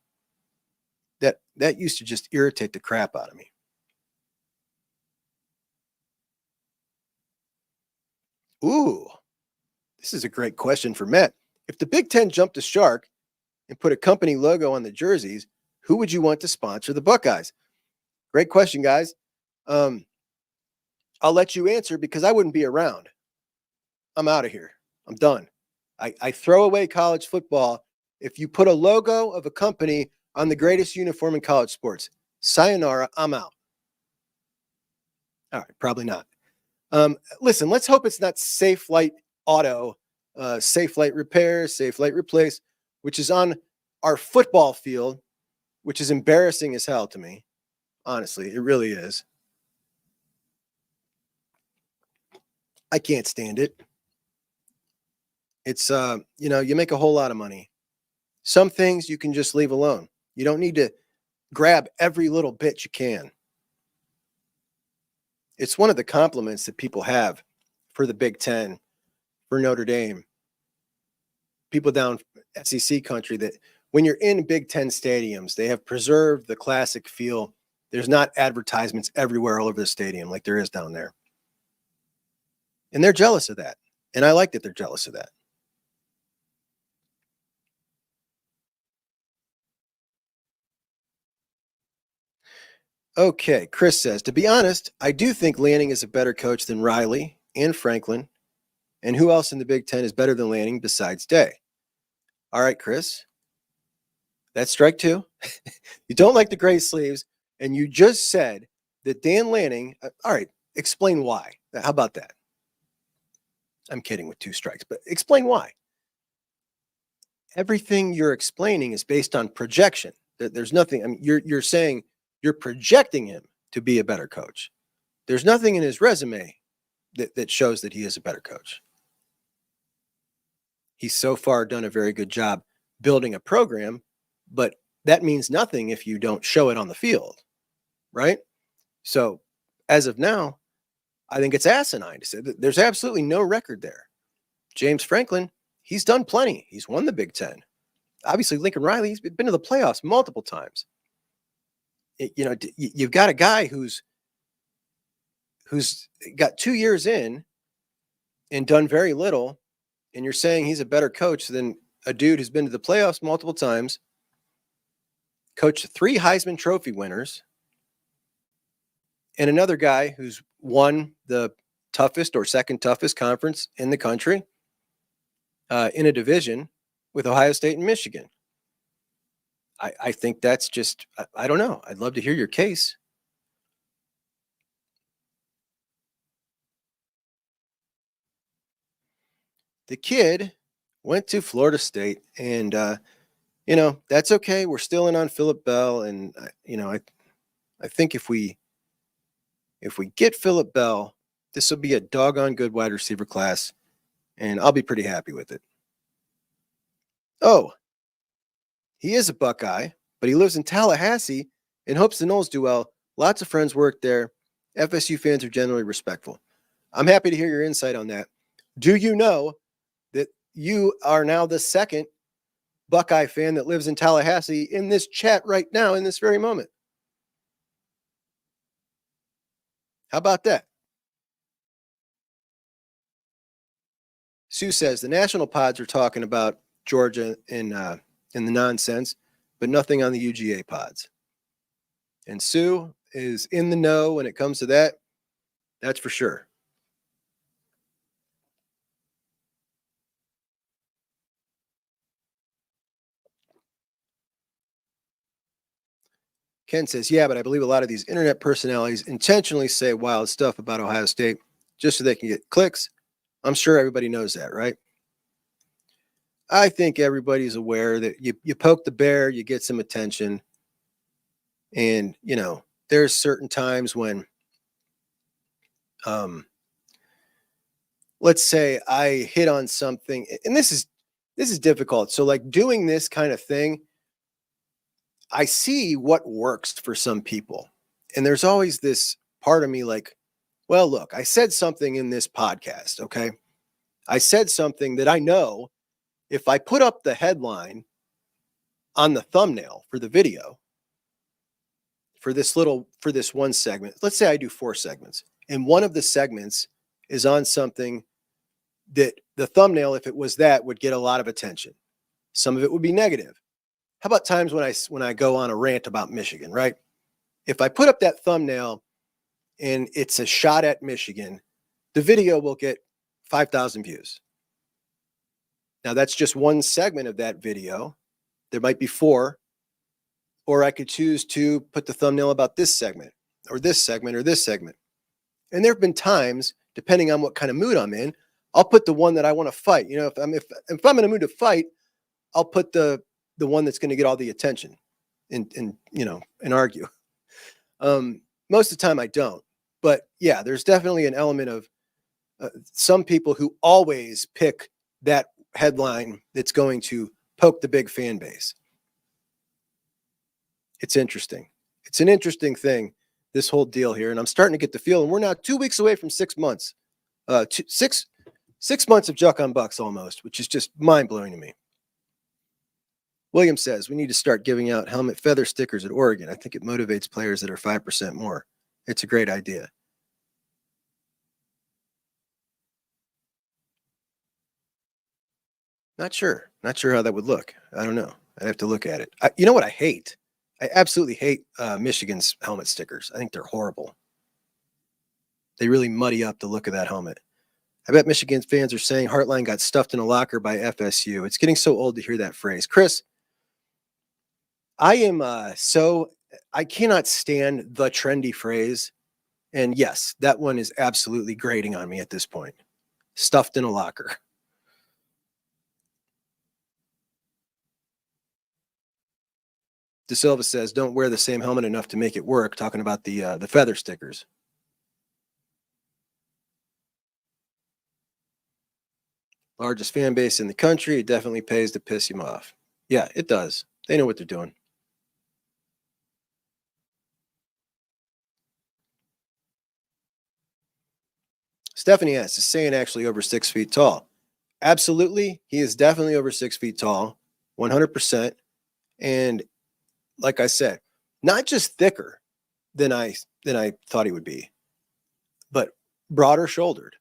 That used to just irritate the crap out of me. Ooh, this is a great question for Matt. If the Big Ten jumped the shark and put a company logo on the jerseys, who would you want to sponsor the Buckeyes? Great question, guys. I'll let you answer because I wouldn't be around. I'm out of here. I'm done. I throw away college football if you put a logo of a company on the greatest uniform in college sports. Sayonara, I'm out. All right, probably not. Listen, let's hope it's not Safe Light Auto, Safe Light Repair, Safe Light Replace, which is on our football field, which is embarrassing as hell to me. Honestly, it really is. I can't stand it. It's, you make a whole lot of money. Some things you can just leave alone. You don't need to grab every little bit you can. It's one of the compliments that people have for the Big Ten, for Notre Dame, people down SEC country, that when you're in Big Ten stadiums, they have preserved the classic feel. There's not advertisements everywhere all over the stadium like there is down there. And they're jealous of that. And I like that they're jealous of that. Okay, Chris says, to be honest, I do think Lanning is a better coach than Riley and Franklin. And who else in the Big Ten is better than Lanning besides Day? All right, Chris. That's strike two. You don't like the gray sleeves, and you just said that Dan Lanning, all right, explain why. How about that? I'm kidding with 2 strikes, but explain why. Everything you're explaining is based on projection. There's nothing, I mean, you're saying you're projecting him to be a better coach. There's nothing in his resume that shows that he is a better coach. He's so far done a very good job building a program, but that means nothing if you don't show it on the field, right? So as of now, I think it's asinine to say that there's absolutely no record there. James Franklin, he's done plenty. He's won the Big Ten. Obviously, Lincoln Riley, he's been to the playoffs multiple times. You've got a guy who's got 2 years in and done very little, and you're saying he's a better coach than a dude who's been to the playoffs multiple times, coached 3 Heisman Trophy winners, and another guy who's won the toughest or second toughest conference in the country in a division with Ohio State and Michigan. I think that's just, I don't know. I'd love to hear your case. The kid went to Florida State, and that's okay. We're still in on Phillip Bell, and I think if we get Phillip Bell, this will be a doggone good wide receiver class, and I'll be pretty happy with it. Oh, he is a Buckeye, but he lives in Tallahassee and hopes the Noles do well. Lots of friends work there. FSU fans are generally respectful. I'm happy to hear your insight on that. Do you know that you are now the second Buckeye fan that lives in Tallahassee in this chat right now, in this very moment? How about that? Sue says the national pods are talking about Georgia in the nonsense, but nothing on the UGA pods. And Sue is in the know when it comes to that. That's for sure. Ken says, yeah, but I believe a lot of these internet personalities intentionally say wild stuff about Ohio State just so they can get clicks. I'm sure everybody knows that, right? I think everybody's aware that you poke the bear, you get some attention. And, there's certain times when, let's say I hit on something, and this is difficult. So like doing this kind of thing, I see what works for some people. And there's always this part of me like, well, look, I said something in this podcast, okay? I said something that I know if I put up the headline on the thumbnail for the video, for this one segment, let's say I do 4 segments, and one of the segments is on something that the thumbnail, if it was that, would get a lot of attention. Some of it would be negative. How about times when I go on a rant about Michigan, right? If I put up that thumbnail and it's a shot at Michigan, the video will get 5,000 views. Now that's just one segment of that video. There might be 4, or I could choose to put the thumbnail about this segment or this segment or this segment. And there have been times, depending on what kind of mood I'm in, I'll put the one that I want to fight. If I'm in a mood to fight, I'll put the one that's going to get all the attention and argue. Most of the time I don't, but yeah, there's definitely an element of some people who always pick that headline that's going to poke the big fan base. It's interesting. It's an interesting thing, this whole deal here. And I'm starting to get the feeling we're now 2 weeks away from 6 months, 6 months of Juck On Bucks almost, which is just mind blowing to me. William says we need to start giving out helmet feather stickers at Oregon. I think it motivates players that are 5% more. It's a great idea. Not sure how that would look. I don't know. I'd have to look at it. You know what I hate? I absolutely hate Michigan's helmet stickers. I think they're horrible. They really muddy up the look of that helmet. I bet Michigan fans are saying Heartline got stuffed in a locker by FSU. It's getting so old to hear that phrase. Chris, I cannot stand the trendy phrase. And yes, that one is absolutely grating on me at this point. Stuffed in a locker. De Silva says, don't wear the same helmet enough to make it work, talking about the feather stickers. Largest fan base in the country. It definitely pays to piss him off. Yeah, it does. They know what they're doing. Stephanie asks, is Saiyan actually over 6 feet tall? Absolutely. He is definitely over 6 feet tall, 100%. And like I said, not just thicker than I thought he would be, but broader shouldered.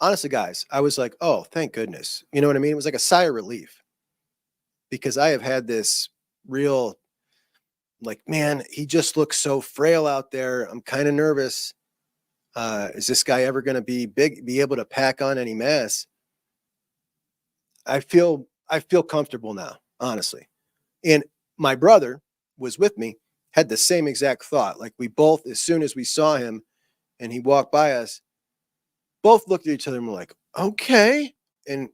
Honestly, guys, I was like, oh, thank goodness. You know what I mean? It was like a sigh of relief because I have had this real, like, man, he just looks so frail out there. I'm kind of nervous. Is this guy ever going to be big, be able to pack on any mass? I feel comfortable now, honestly. And my brother was with me, had the same exact thought. Like we both, as soon as we saw him and he walked by us, both looked at each other and were like, okay. And,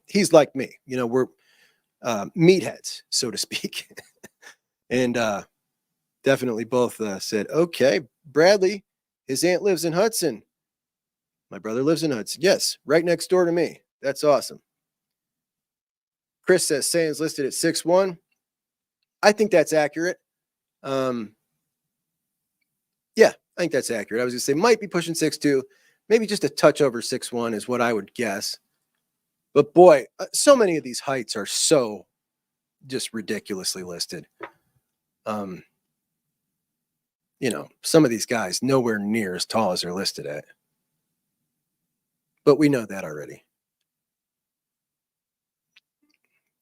he's like me, we're meatheads, so to speak. And definitely both said, okay, Bradley, his aunt lives in Hudson. My brother lives in Hudson. Yes, right next door to me. That's awesome. Chris says Sands listed at 6'1". I think that's accurate. Yeah, I think that's accurate. I was going to say might be pushing 6'2", maybe just a touch over 6'1" is what I would guess. But boy, so many of these heights are so just ridiculously listed. Some of these guys nowhere near as tall as they're listed at. But we know that already.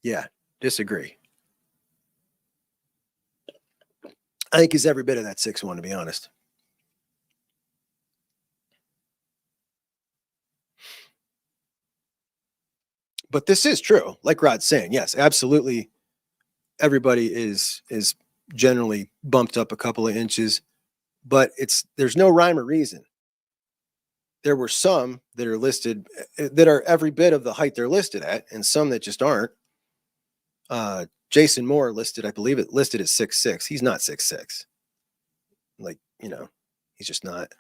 Yeah, disagree. I think he's every bit of that 6'1", to be honest. But this is true. Like Rod's saying, yes, absolutely. Everybody is generally bumped up a couple of inches, but there's no rhyme or reason. There were some that are listed that are every bit of the height they're listed at, and some that just aren't. Jason Moore listed, I believe it listed at 6'6". He's not 6'6". Like, he's just not.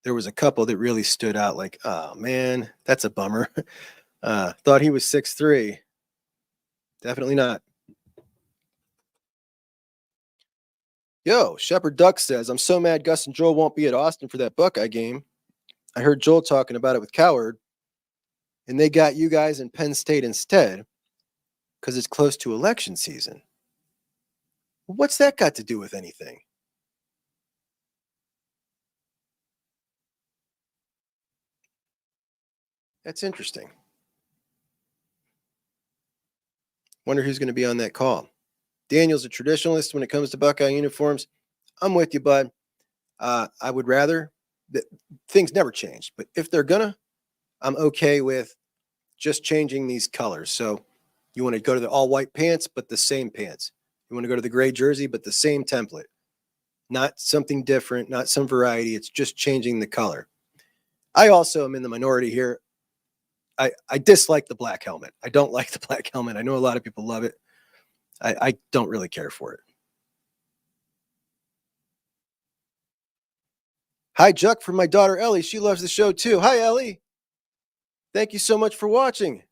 There was a couple that really stood out like, oh man, that's a bummer. Thought he was 6'3". Definitely not. Yo, Shepherd Duck says, I'm so mad Gus and Joel won't be at Austin for that Buckeye game. I heard Joel talking about it with Coward, and they got you guys in Penn State instead because it's close to election season. What's that got to do with anything? That's interesting. Wonder who's going to be on that call. Daniel's a traditionalist when it comes to Buckeye uniforms. I'm with you, bud. I would rather that things never change, but if they're gonna, I'm okay with just changing these colors. So you want to go to the all white pants, but the same pants. You want to go to the gray jersey, but the same template. Not something different, not some variety. It's just changing the color. I also am in the minority here. I dislike the black helmet. I don't like the black helmet. I know a lot of people love it. I don't really care for it. Hi, Juck, from my daughter, Ellie. She loves the show, too. Hi, Ellie. Thank you so much for watching.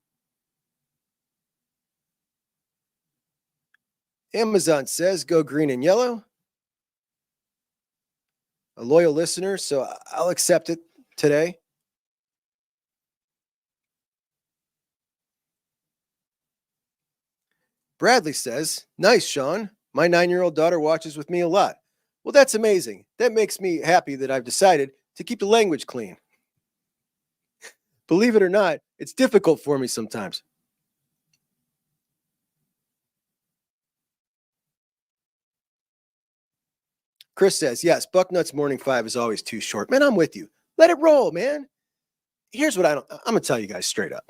Amazon says, go green and yellow. A loyal listener, so I'll accept it today. Bradley says, nice, Sean. My 9-year-old daughter watches with me a lot. Well, that's amazing. That makes me happy that I've decided to keep the language clean. Believe it or not, it's difficult for me sometimes. Chris says, yes, Bucknuts Morning 5 is always too short. Man, I'm with you. Let it roll, man. Here's what I'm going to tell you guys straight up.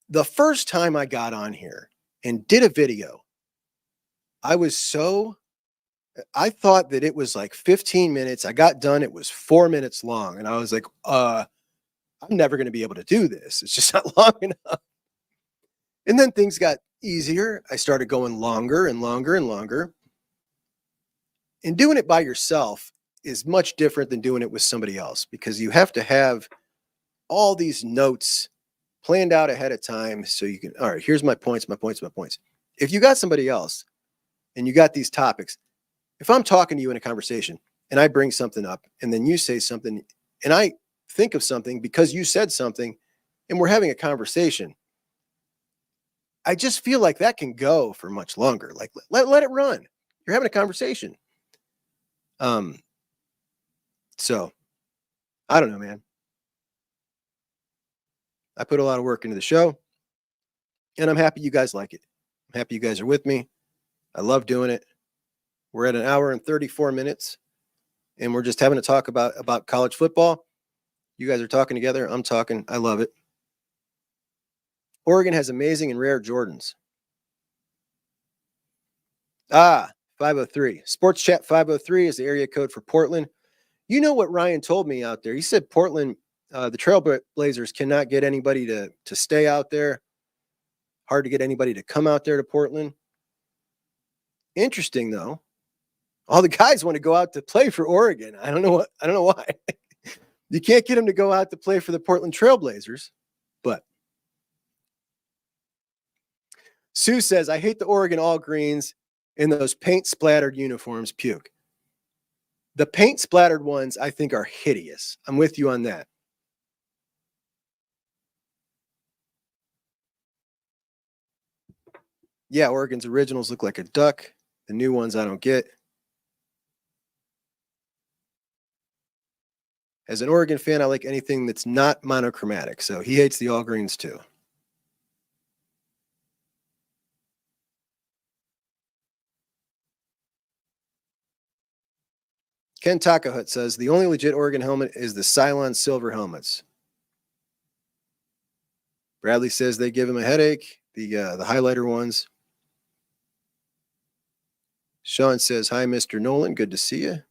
The first time I got on here and did a video, I thought that it was like 15 minutes. I got done. It was 4 minutes long. And I was like, I'm never going to be able to do this. It's just not long enough. And then things got easier. I started going longer and longer and longer. And doing it by yourself is much different than doing it with somebody else, because you have to have all these notes planned out ahead of time. So you can, all right, here's my points. If you got somebody else and you got these topics, if I'm talking to you in a conversation and I bring something up and then you say something and I think of something because you said something and we're having a conversation, I just feel like that can go for much longer. Like let it run. You're having a conversation. So I don't know, man. I put a lot of work into the show and I'm happy you guys like it. I'm happy you guys are with me. I love doing it. We're at 1 hour and 34 minutes and we're just having a talk about college football. You guys are talking together. I'm talking. I love it. Oregon has amazing and rare Jordans. 503. Sports Chat 503 is the area code for Portland. You know what Ryan told me out there? He said Portland, the Trailblazers cannot get anybody to stay out there. Hard to get anybody to come out there to Portland. Interesting, though. All the guys want to go out to play for Oregon. I don't know why. You can't get them to go out to play for the Portland Trailblazers. But Sue says, I hate the Oregon all greens in those paint splattered uniforms. Puke. The paint splattered ones, I think, are hideous. I'm with you on that. Yeah, Oregon's originals look like a duck. The new ones I don't get. As an Oregon fan, I like anything that's not monochromatic. So he hates the all greens too. Ken Takahut says the only legit Oregon helmet is the Cylon silver helmets. Bradley says they give him a headache. The highlighter ones. Sean says, hi, Mr. Nolan. Good to see you.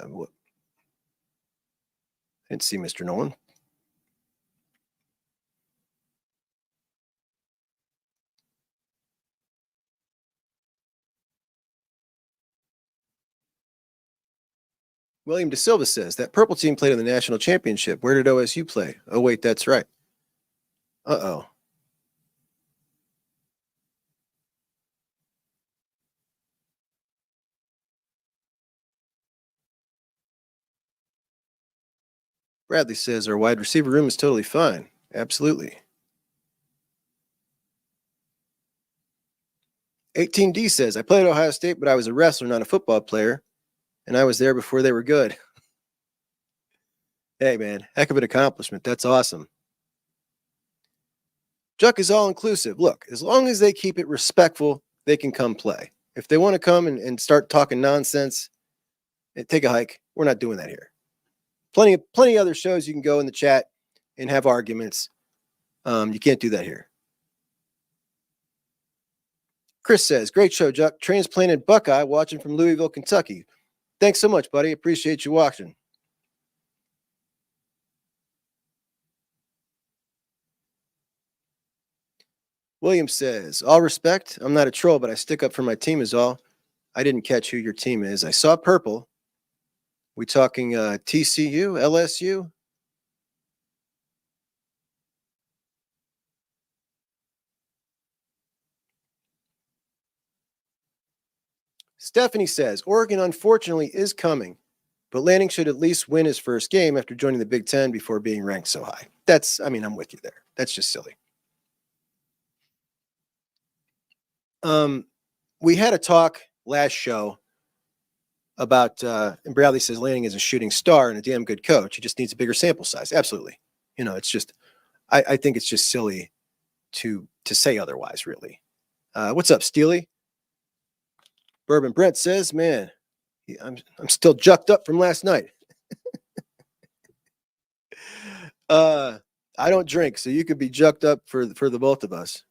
What? I didn't see Mr. Nolan. William De Silva says that purple team played in the national championship. Where did OSU play? Oh, wait, that's right. Uh-oh. Bradley says our wide receiver room is totally fine. Absolutely. 18D says, I played at Ohio State, but I was a wrestler, not a football player. And I was there before they were good. Hey, man, heck of an accomplishment. That's awesome. Juck is all-inclusive. Look, as long as they keep it respectful, they can come play. If they want to come and start talking nonsense, take a hike. We're not doing that here. Plenty of other shows you can go in the chat and have arguments. You can't do that here. Chris says, great show, Juck. Transplanted Buckeye watching from Louisville, Kentucky. Thanks so much, buddy. Appreciate you watching. William says, all respect. I'm not a troll, but I stick up for my team is all. I didn't catch who your team is. I saw purple. We talking TCU, LSU? Stephanie says, Oregon unfortunately is coming, but Lanning should at least win his first game after joining the Big Ten before being ranked so high. I'm with you there. That's just silly. We had a talk last show about, and Bradley says Lanning is a shooting star and a damn good coach. He just needs a bigger sample size. Absolutely. It's just, I think it's just silly to say otherwise, really. What's up, Steely? Bourbon Brent says, man, I'm still jucked up from last night. I don't drink, so you could be jucked up for the both of us.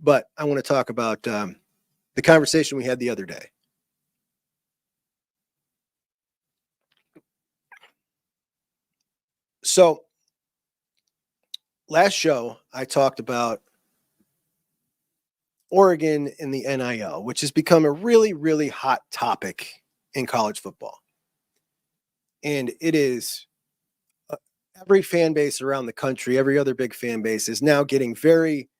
But I want to talk about the conversation we had the other day. So last show, I talked about Oregon in the NIL, which has become a really, really hot topic in college football. And it is every fan base around the country, every other big fan base is now getting very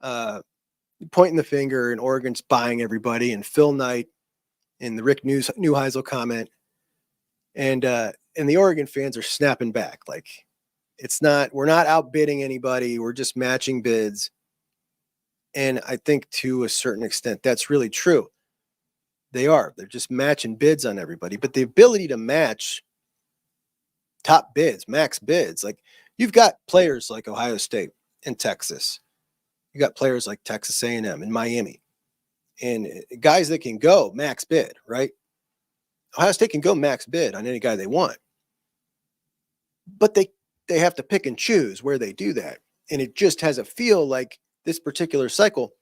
pointing the finger, and Oregon's buying everybody, and Phil Knight and the Rick Neuheisel comment. And the Oregon fans are snapping back. Like, we're not outbidding anybody. We're just matching bids. And I think to a certain extent, that's really true. They're just matching bids on everybody, but the ability to match top bids, max bids, like you've got players like Ohio State and Texas. You got players like Texas A&M and Miami and guys that can go max bid, right? Ohio State can go max bid on any guy they want, but they they have to pick and choose where they do that. And it just has a feel like this particular cycle,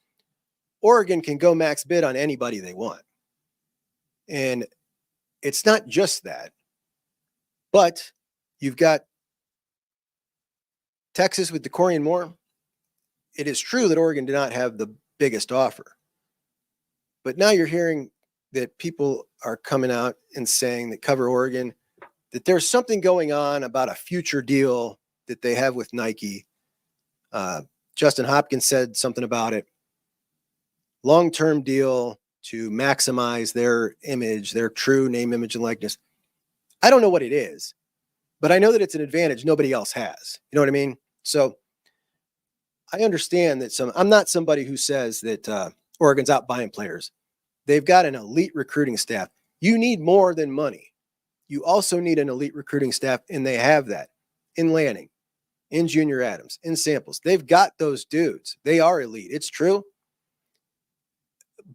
Oregon can go max bid on anybody they want. And it's not just that, but you've got Texas with DeCorian Moore. It is true that Oregon did not have the biggest offer, but now you're hearing that people are coming out and saying that cover Oregon, that there's something going on about a future deal that they have with Nike. Justin Hopkins said something about it. Long-term deal to maximize their image, their true name, image, and likeness. I don't know what it is, but I know that it's an advantage nobody else has. You know what I mean? So I understand that I'm not somebody who says that Oregon's out buying players. They've got an elite recruiting staff. You need more than money. You also need an elite recruiting staff, and they have that in Lanning, in Junior Adams, in Samples. They've got those dudes. They are elite. It's true.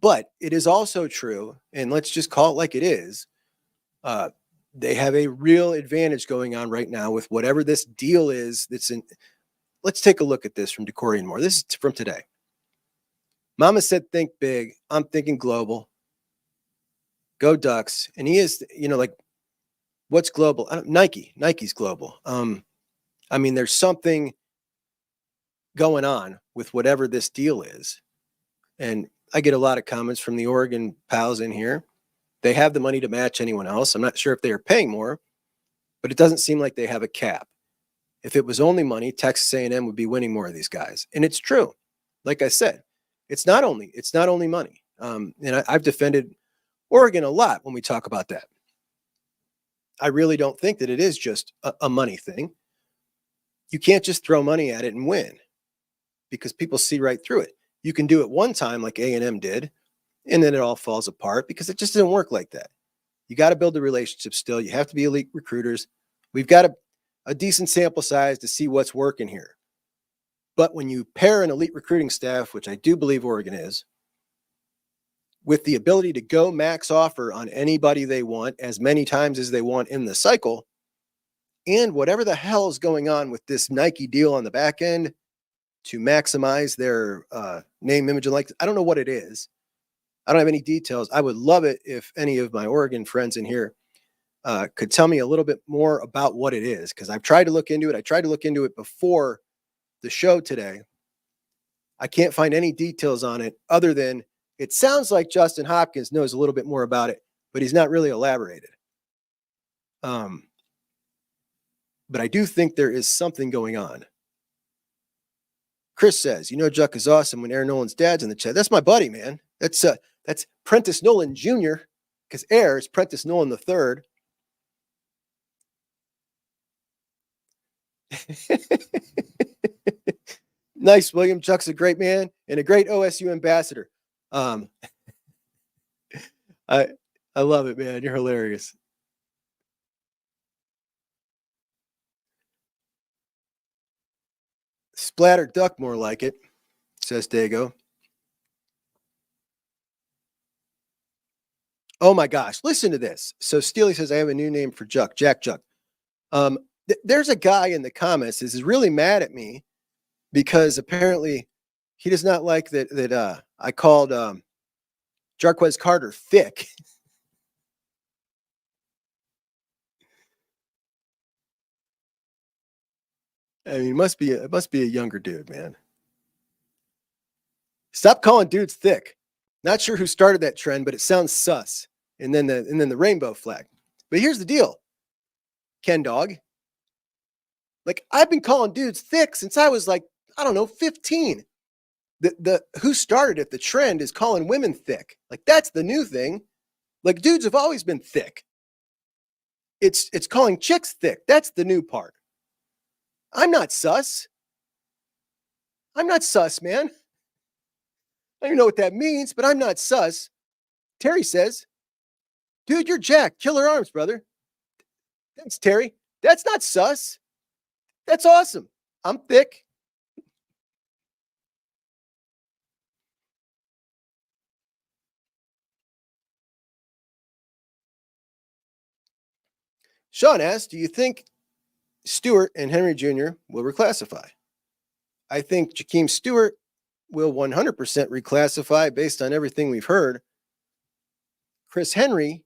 But it is also true, and let's just call it like it is, they have a real advantage going on right now with whatever this deal is that's in. Let's take a look at this from DeCorian Moore. This is from today. Mama said, think big. I'm thinking global. Go Ducks. And he is, like, what's global? Nike. Nike's global. I mean, there's something going on with whatever this deal is. And I get a lot of comments from the Oregon pals in here. They have the money to match anyone else. I'm not sure if they are paying more, but it doesn't seem like they have a cap. If it was only money, Texas A&M would be winning more of these guys. And it's true. Like I said, it's not only money. And I've defended Oregon a lot when we talk about that. I really don't think that it is just a money thing. You can't just throw money at it and win because people see right through it. You can do it one time like A&M did, and then it all falls apart because it just didn't work like that. You got to build the relationship still. You have to be elite recruiters. We've got a decent sample size to see what's working here. But when you pair an elite recruiting staff, which I do believe Oregon is, with the ability to go max offer on anybody they want as many times as they want in the cycle, and whatever the hell is going on with this Nike deal on the back end to maximize their name, image, and likeness, I don't know what it is. I don't have any details. I would love it if any of my Oregon friends in here could tell me a little bit more about what it is, because I've tried to look into it. I tried to look into it before the show today. I can't find any details on it other than it sounds like Justin Hopkins knows a little bit more about it, but he's not really elaborated. But I do think there is something going on. Chris says, Juck is awesome when Aaron Nolan's dad's in the chat. That's my buddy, man. That's Prentice Nolan Jr., because Air is Prentice Nolan the third. Nice, William. Chuck's a great man and a great OSU ambassador. I love it, man. You're hilarious. Splatter duck more like it, says Dago. Oh my gosh, listen to this. So Steely says, I have a new name for Juck, Jack Juck. There's a guy in the comments that is really mad at me because apparently he does not like that I called Jarquez Carter thick. I mean, it must be a younger dude, man. Stop calling dudes thick. Not sure who started that trend, but it sounds sus. And then the rainbow flag. But here's the deal, Ken Dog. Like, I've been calling dudes thick since I was like, I don't know, 15. The who started it, the trend is calling women thick. Like, that's the new thing. Like, dudes have always been thick. It's calling chicks thick. That's the new part. I'm not sus. I'm not sus, man. I don't even know what that means, but I'm not sus. Terry says, dude, you're jacked. Killer arms, brother. Thanks, Terry. That's not sus. That's awesome. I'm thick. Sean asks, do you think Stewart and Henry Jr. will reclassify. I think Jakeem Stewart will 100% reclassify based on everything we've heard. Chris Henry,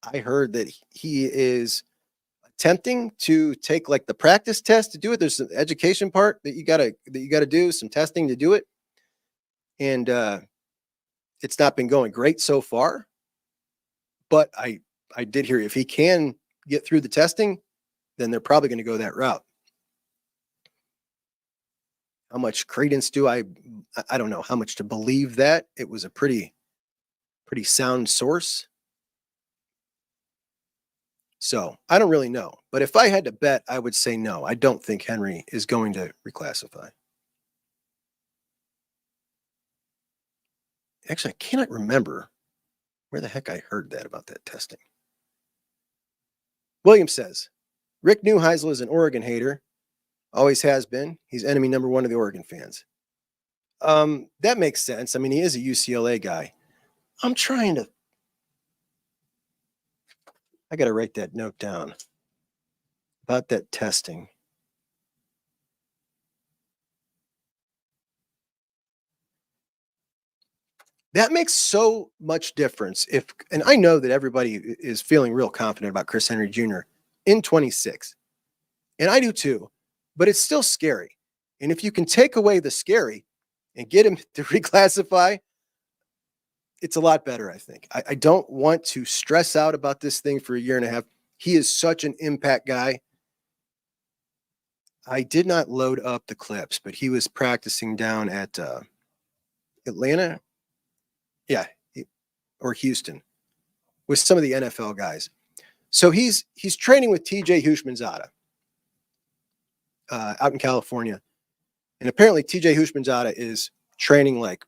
I heard that he is attempting to take like the practice test to do it. There's an education part that you gotta do, some testing to do it. And it's not been going great so far. But I did hear if he can get through the testing, then they're probably going to go that route. How much credence do I don't know how much to believe that. It was a pretty sound source. So I don't really know. But if I had to bet, I would say no. I don't think Henry is going to reclassify. Actually, I cannot remember where the heck I heard that about that testing. Williams says, Rick Neuheisel is an Oregon hater. Always has been. He's enemy number one of the Oregon fans. That makes sense. I mean, he is a UCLA guy. I got to write that note down about that testing. That makes so much difference. And I know that everybody is feeling real confident about Chris Henry Jr. in 26. And I do too, but it's still scary. And if you can take away the scary and get him to reclassify, it's a lot better, I think. I don't want to stress out about this thing for a year and a half. He is such an impact guy. I did not load up the clips, but he was practicing down at Atlanta. Yeah, or Houston with some of the NFL guys. So he's training with TJ Houshmandzadeh out in California. And apparently TJ Houshmandzadeh is training like,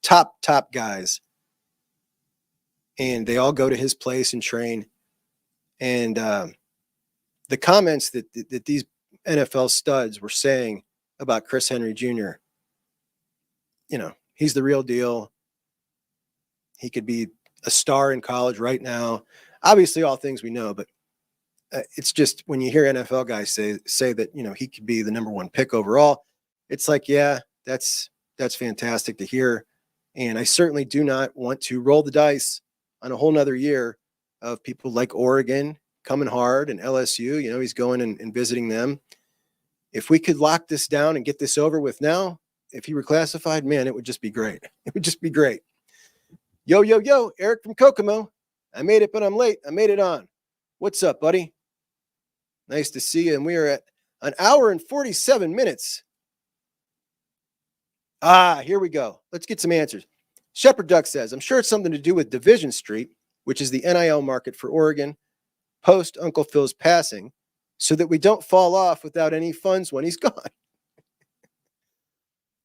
top guys. And they all go to his place and train. And the comments that these NFL studs were saying about Chris Henry Jr., he's the real deal. He could be a star in college right now. Obviously, all things we know, but it's just when you hear NFL guys say that, he could be the number one pick overall, it's like, yeah, that's fantastic to hear. And I certainly do not want to roll the dice on a whole nother year of people like Oregon coming hard and LSU. He's going and visiting them. If we could lock this down and get this over with now, if he reclassified, man, it would just be great. It would just be great. Yo, Eric from Kokomo. I made it, but I'm late. I made it on. What's up, buddy? Nice to see you. And we are at an hour and 47 minutes. Here we go. Let's get some answers. Shepherd Duck says, I'm sure it's something to do with Division Street, which is the NIL market for Oregon, post Uncle Phil's passing, so that we don't fall off without any funds when he's gone.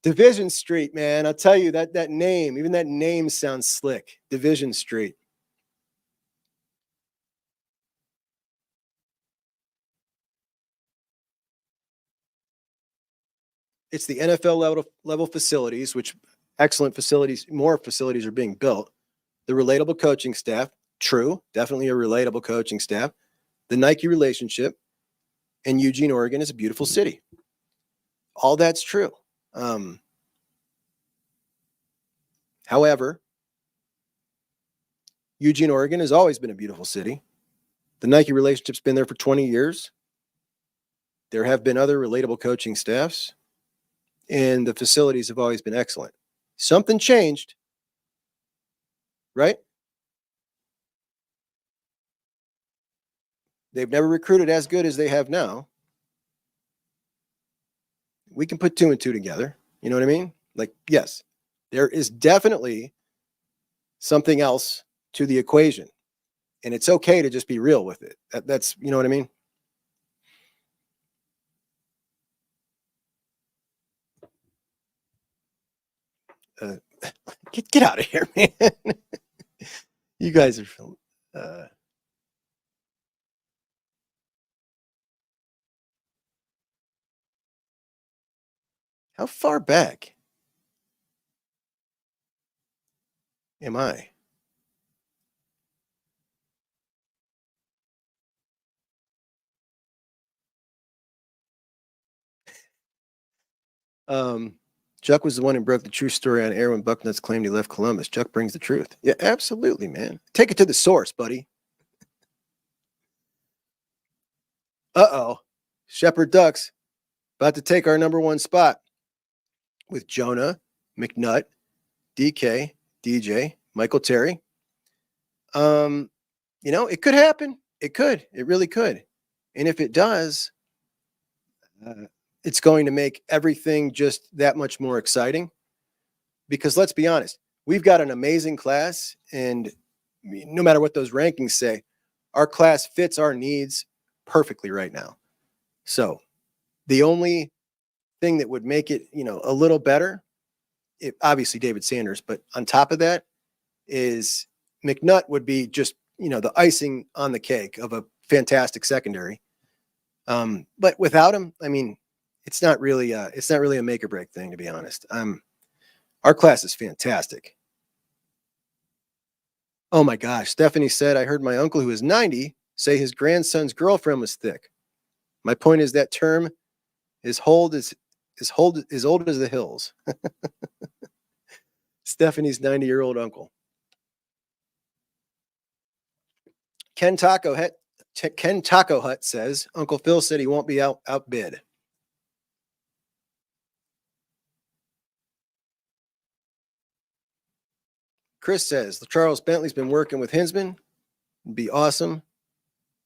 Division Street, man. I'll tell you that name, even that name sounds slick. Division Street. It's the NFL level facilities, which excellent facilities, more facilities are being built. The relatable coaching staff, true, definitely a relatable coaching staff. The Nike relationship, and Eugene, Oregon is a beautiful city. All that's true. However, Eugene, Oregon has always been a beautiful city. The Nike relationship's been there for 20 years. There have been other relatable coaching staffs, and the facilities have always been excellent. Something changed, right? They've never recruited as good as they have now. We can put two and two together. You know what I mean? Like, yes, there is definitely something else to the equation. And it's okay to just be real with it. That's, you know what I mean? Get out of here, man. You guys are how far back am I? Juck was the one who broke the true story on air when Bucknuts claimed he left Columbus. Juck brings the truth. Yeah, absolutely, man. Take it to the source, buddy. Uh-oh. Shepherd Ducks about to take our number 1 spot with Jonah, McNutt, DK, DJ, Michael Terry. It could happen. It could. It really could. And if it does, it's going to make everything just that much more exciting. Because let's be honest, we've got an amazing class, and no matter what those rankings say, our class fits our needs perfectly right now. So the only thing that would make it, a little better, obviously David Sanders, but on top of that is McNutt would be just, the icing on the cake of a fantastic secondary. But without him, it's not really a make or break thing, to be honest. Our class is fantastic. Oh my gosh. Stephanie said, I heard my uncle who is 90 say his grandson's girlfriend was thick. My point is that term is old as the hills. Stephanie's 90-year-old uncle. Ken Taco Hut says, Uncle Phil said he won't be outbid. Chris says, Charles Bentley's been working with Hinsman. It'd be awesome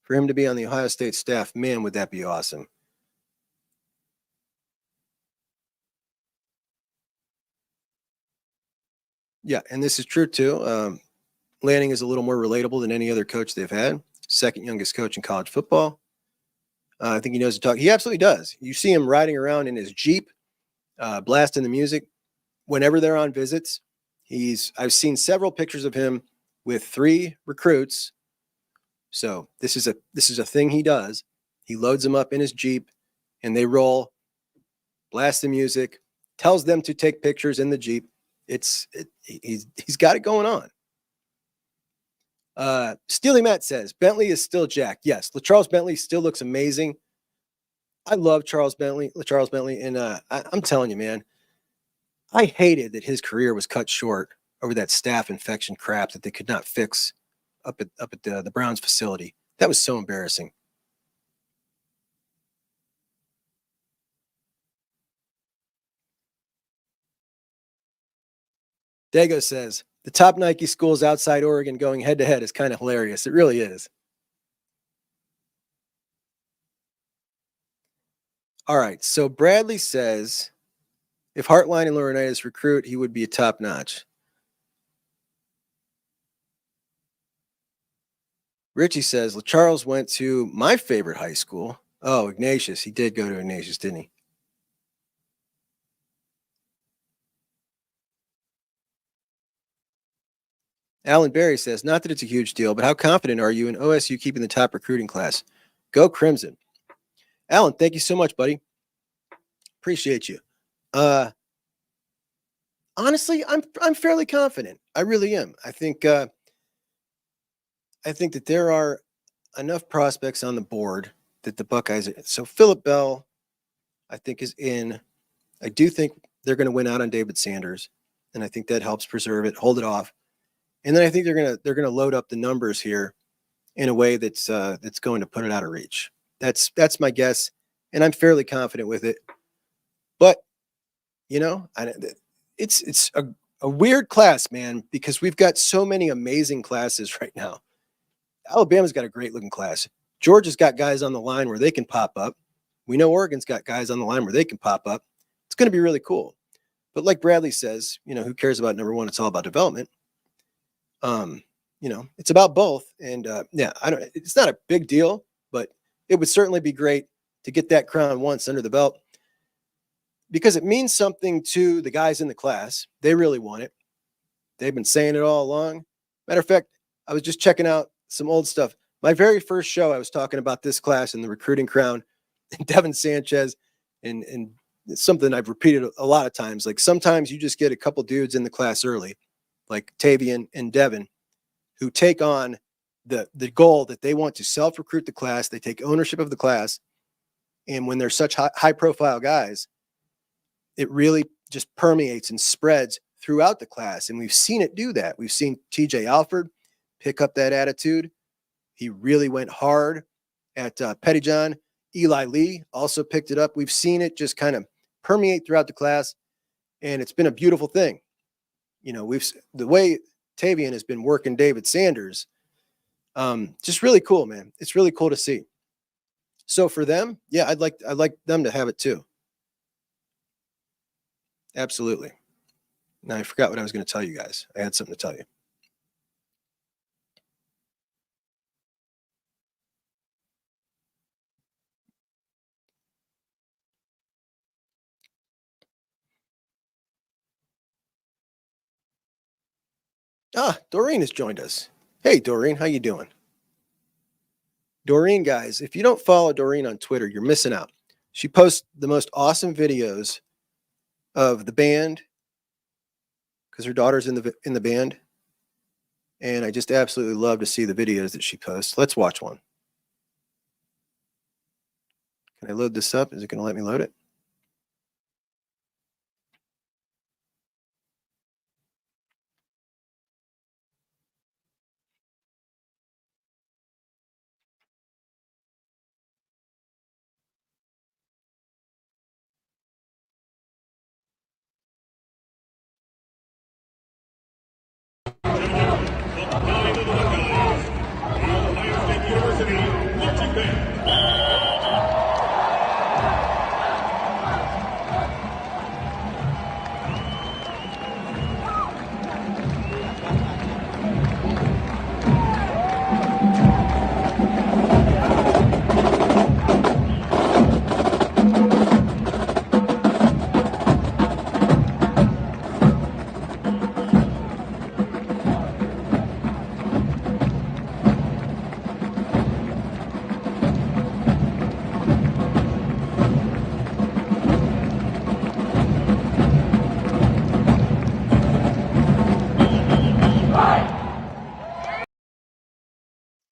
for him to be on the Ohio State staff. Man, would that be awesome. Yeah, and this is true too. Lanning is a little more relatable than any other coach they've had. Second youngest coach in college football. I think he knows to talk. He absolutely does. You see him riding around in his Jeep, blasting the music whenever they're on visits. I've seen several pictures of him with 3 recruits. So this is a thing he does. He loads them up in his Jeep and they roll, blast the music, tells them to take pictures in the Jeep. He's got it going on. Steely Matt says Bentley is still jacked. Yes, Charles Bentley still looks amazing. I love Charles Bentley, and I'm telling you, man, I hated that his career was cut short over that staph infection crap that they could not fix up at the Browns facility. That was so embarrassing. Dago says, the top Nike schools outside Oregon going head-to-head is kind of hilarious. It really is. All right, so Bradley says, if Hartline and Laurinaitis recruit, he would be a top-notch. Richie says, Charles went to my favorite high school. Oh, Ignatius. He did go to Ignatius, didn't he? Alan Berry says, not that it's a huge deal, but how confident are you in OSU keeping the top recruiting class? Go Crimson. Alan, thank you so much, buddy. Appreciate you. Honestly, I'm fairly confident. I really am. I think that there are enough prospects on the board that the Buckeyes. So Phillip Bell, I think, is in. I do think they're going to win out on David Sanders, and I think that helps preserve it, hold it off. And then I think they're gonna load up the numbers here in a way that's going to put it out of reach. That's my guess, and I'm fairly confident with it. But it's a weird class, man, because we've got so many amazing classes right now. Alabama's got a great looking class. Georgia's got guys on the line where they can pop up. We know Oregon's got guys on the line where they can pop up. It's going to be really cool. But like Bradley says, who cares about number one? It's all about development. It's about both. And it's not a big deal, but it would certainly be great to get that crown once under the belt because it means something to the guys in the class. They really want it. They've been saying it all along. Matter of fact, I was just checking out some old stuff. My very first show, I was talking about this class and the recruiting crown and Devin Sanchez and it's something I've repeated a lot of times. Like sometimes you just get a couple dudes in the class early, like Tavian and Devin, who take on the goal that they want to self-recruit the class. They take ownership of the class. And when they're such high profile guys, it really just permeates and spreads throughout the class. And we've seen it do that. We've seen TJ Alford pick up that attitude. He really went hard at Pettyjohn. Eli Lee also picked it up. We've seen it just kind of permeate throughout the class, and it's been a beautiful thing. You know, the way Tavian has been working David Sanders, just really cool, man. It's really cool to see. So for them, yeah, I'd like them to have it too. Absolutely. Now I forgot what I was going to tell you guys. I had something to tell you. Doreen has joined us. Hey, Doreen, how you doing? Doreen, guys, if you don't follow Doreen on Twitter, you're missing out. She posts the most awesome videos of the band because her daughter's in the band, and I just absolutely love to see the videos that she posts. Let's watch one. Can I load this up? Is it going to let me load it?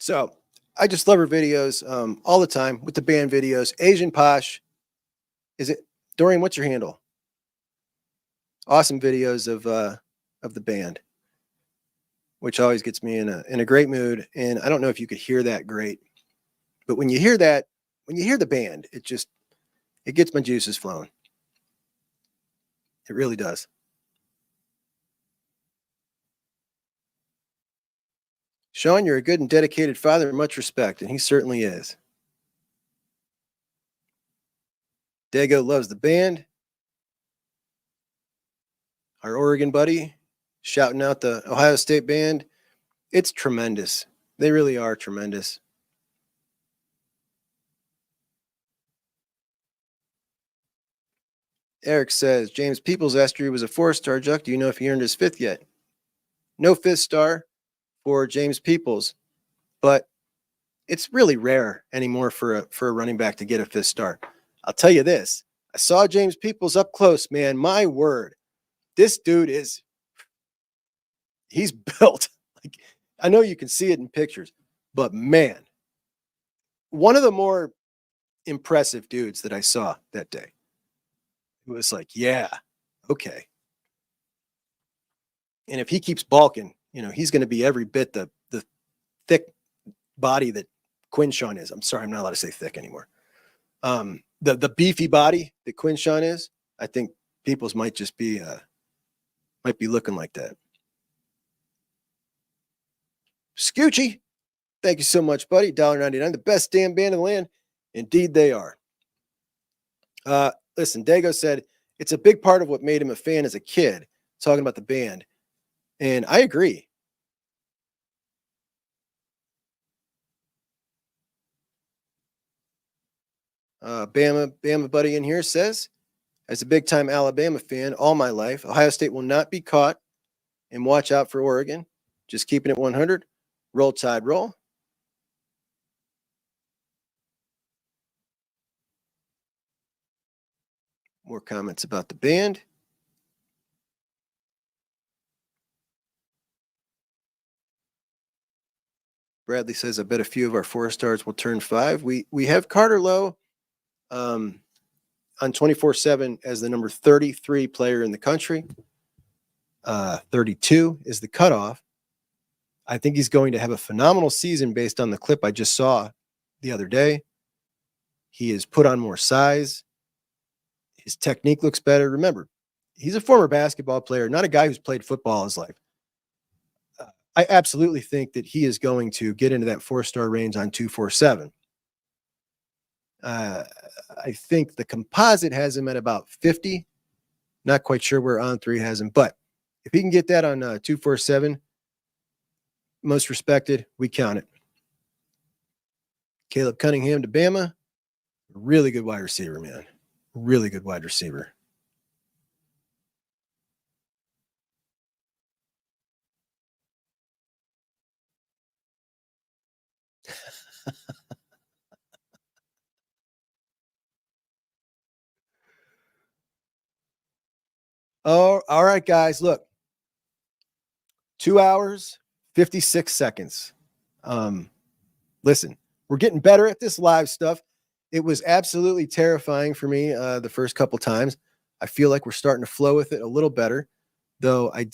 So I just love her videos all the time with the band videos. Asian Posh. Is it Doreen? What's your handle? Awesome videos of the band, which always gets me in a great mood. And I don't know if you could hear that great, but when you hear that, when you hear the band, it gets my juices flowing. It really does. Sean, you're a good and dedicated father, much respect, and he certainly is. Dago loves the band. Our Oregon buddy shouting out the Ohio State band. It's tremendous. They really are tremendous. Eric says, James Peoples asked he was a 4-star, Juck. Do you know if he earned his 5th yet? No 5th star for James Peoples, but it's really rare anymore for a running back to get a 5th star. I'll tell you this. I saw James Peoples up close, man. My word. This dude he's built. Like, I know you can see it in pictures, but man, one of the more impressive dudes that I saw that day. It was like, yeah, okay. And if he keeps bulking, he's going to be every bit the thick body that Quinshawn is. I'm sorry, I'm not allowed to say thick anymore. The beefy body that Quinshawn is, I think Peoples might just be looking like that. Scoochie, thank you so much, buddy. $1.99, the best damn band in the land. Indeed, they are. Listen, Dago said it's a big part of what made him a fan as a kid, talking about the band. And I agree. Bama buddy in here says, as a big-time Alabama fan all my life, Ohio State will not be caught, and watch out for Oregon. Just keeping it 100. Roll Tide, roll. More comments about the band. Bradley says, I bet a few of our 4 stars will turn 5. We have Carter Lowe on 24/7 as the number 33 player in the country. 32 is the cutoff. I think he's going to have a phenomenal season based on the clip I just saw the other day. He has put on more size. His technique looks better. Remember, he's a former basketball player, not a guy who's played football his life. I absolutely think that he is going to get into that 4-star range on 247. I think the composite has him at about 50. Not quite sure where On 3 has him, but if he can get that on 247, most respected, we count it. Caleb Cunningham to Bama, really good wide receiver, man. Really good wide receiver. Oh, all right, guys. Look, 2 hours, 56 seconds. Listen, we're getting better at this live stuff. It was absolutely terrifying for me the first couple times. I feel like we're starting to flow with it a little better, though I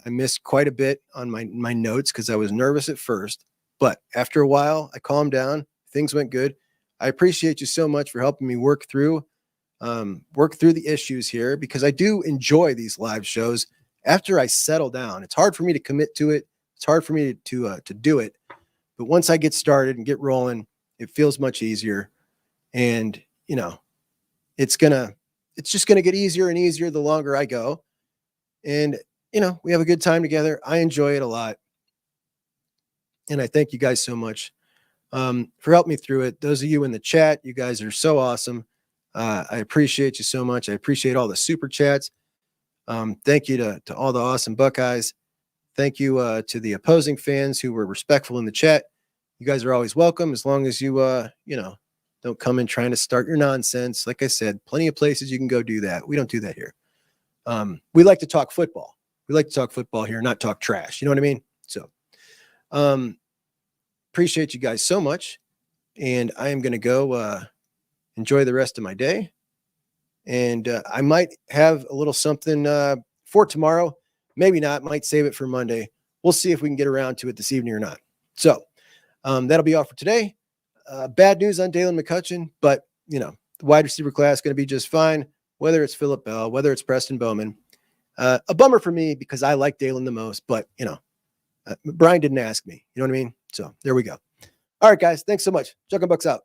missed quite a bit on my notes because I was nervous at first. But after a while, I calmed down. Things went good. I appreciate you so much for helping me work through the issues here, because I do enjoy these live shows after I settle down. It's hard for me to commit to it. It's hard for me to do it. But once I get started and get rolling, it feels much easier. And, you know, it's just going to get easier and easier the longer I go. And, you know, we have a good time together. I enjoy it a lot. And I thank you guys so much for helping me through it. Those of you in the chat, you guys are so awesome. I appreciate you so much. I appreciate all the super chats. Thank you to all the awesome Buckeyes. Thank you to the opposing fans who were respectful in the chat. You guys are always welcome as long as you, don't come in trying to start your nonsense. Like I said, plenty of places you can go do that. We don't do that here. We like to talk football. We like to talk football here, not talk trash. You know what I mean? So appreciate you guys so much. And I am going to go enjoy the rest of my day. And I might have a little something for tomorrow. Maybe not. Might save it for Monday. We'll see if we can get around to it this evening or not. So that'll be all for today. Bad news on Daylan McCutcheon, but, you know, the wide receiver class is going to be just fine, whether it's Phillip Bell, whether it's Preston Bowman. A bummer for me because I like Daylan the most, but, you know, Brian didn't ask me. You know what I mean? So there we go. All right, guys. Thanks so much. Juck On Bucks out.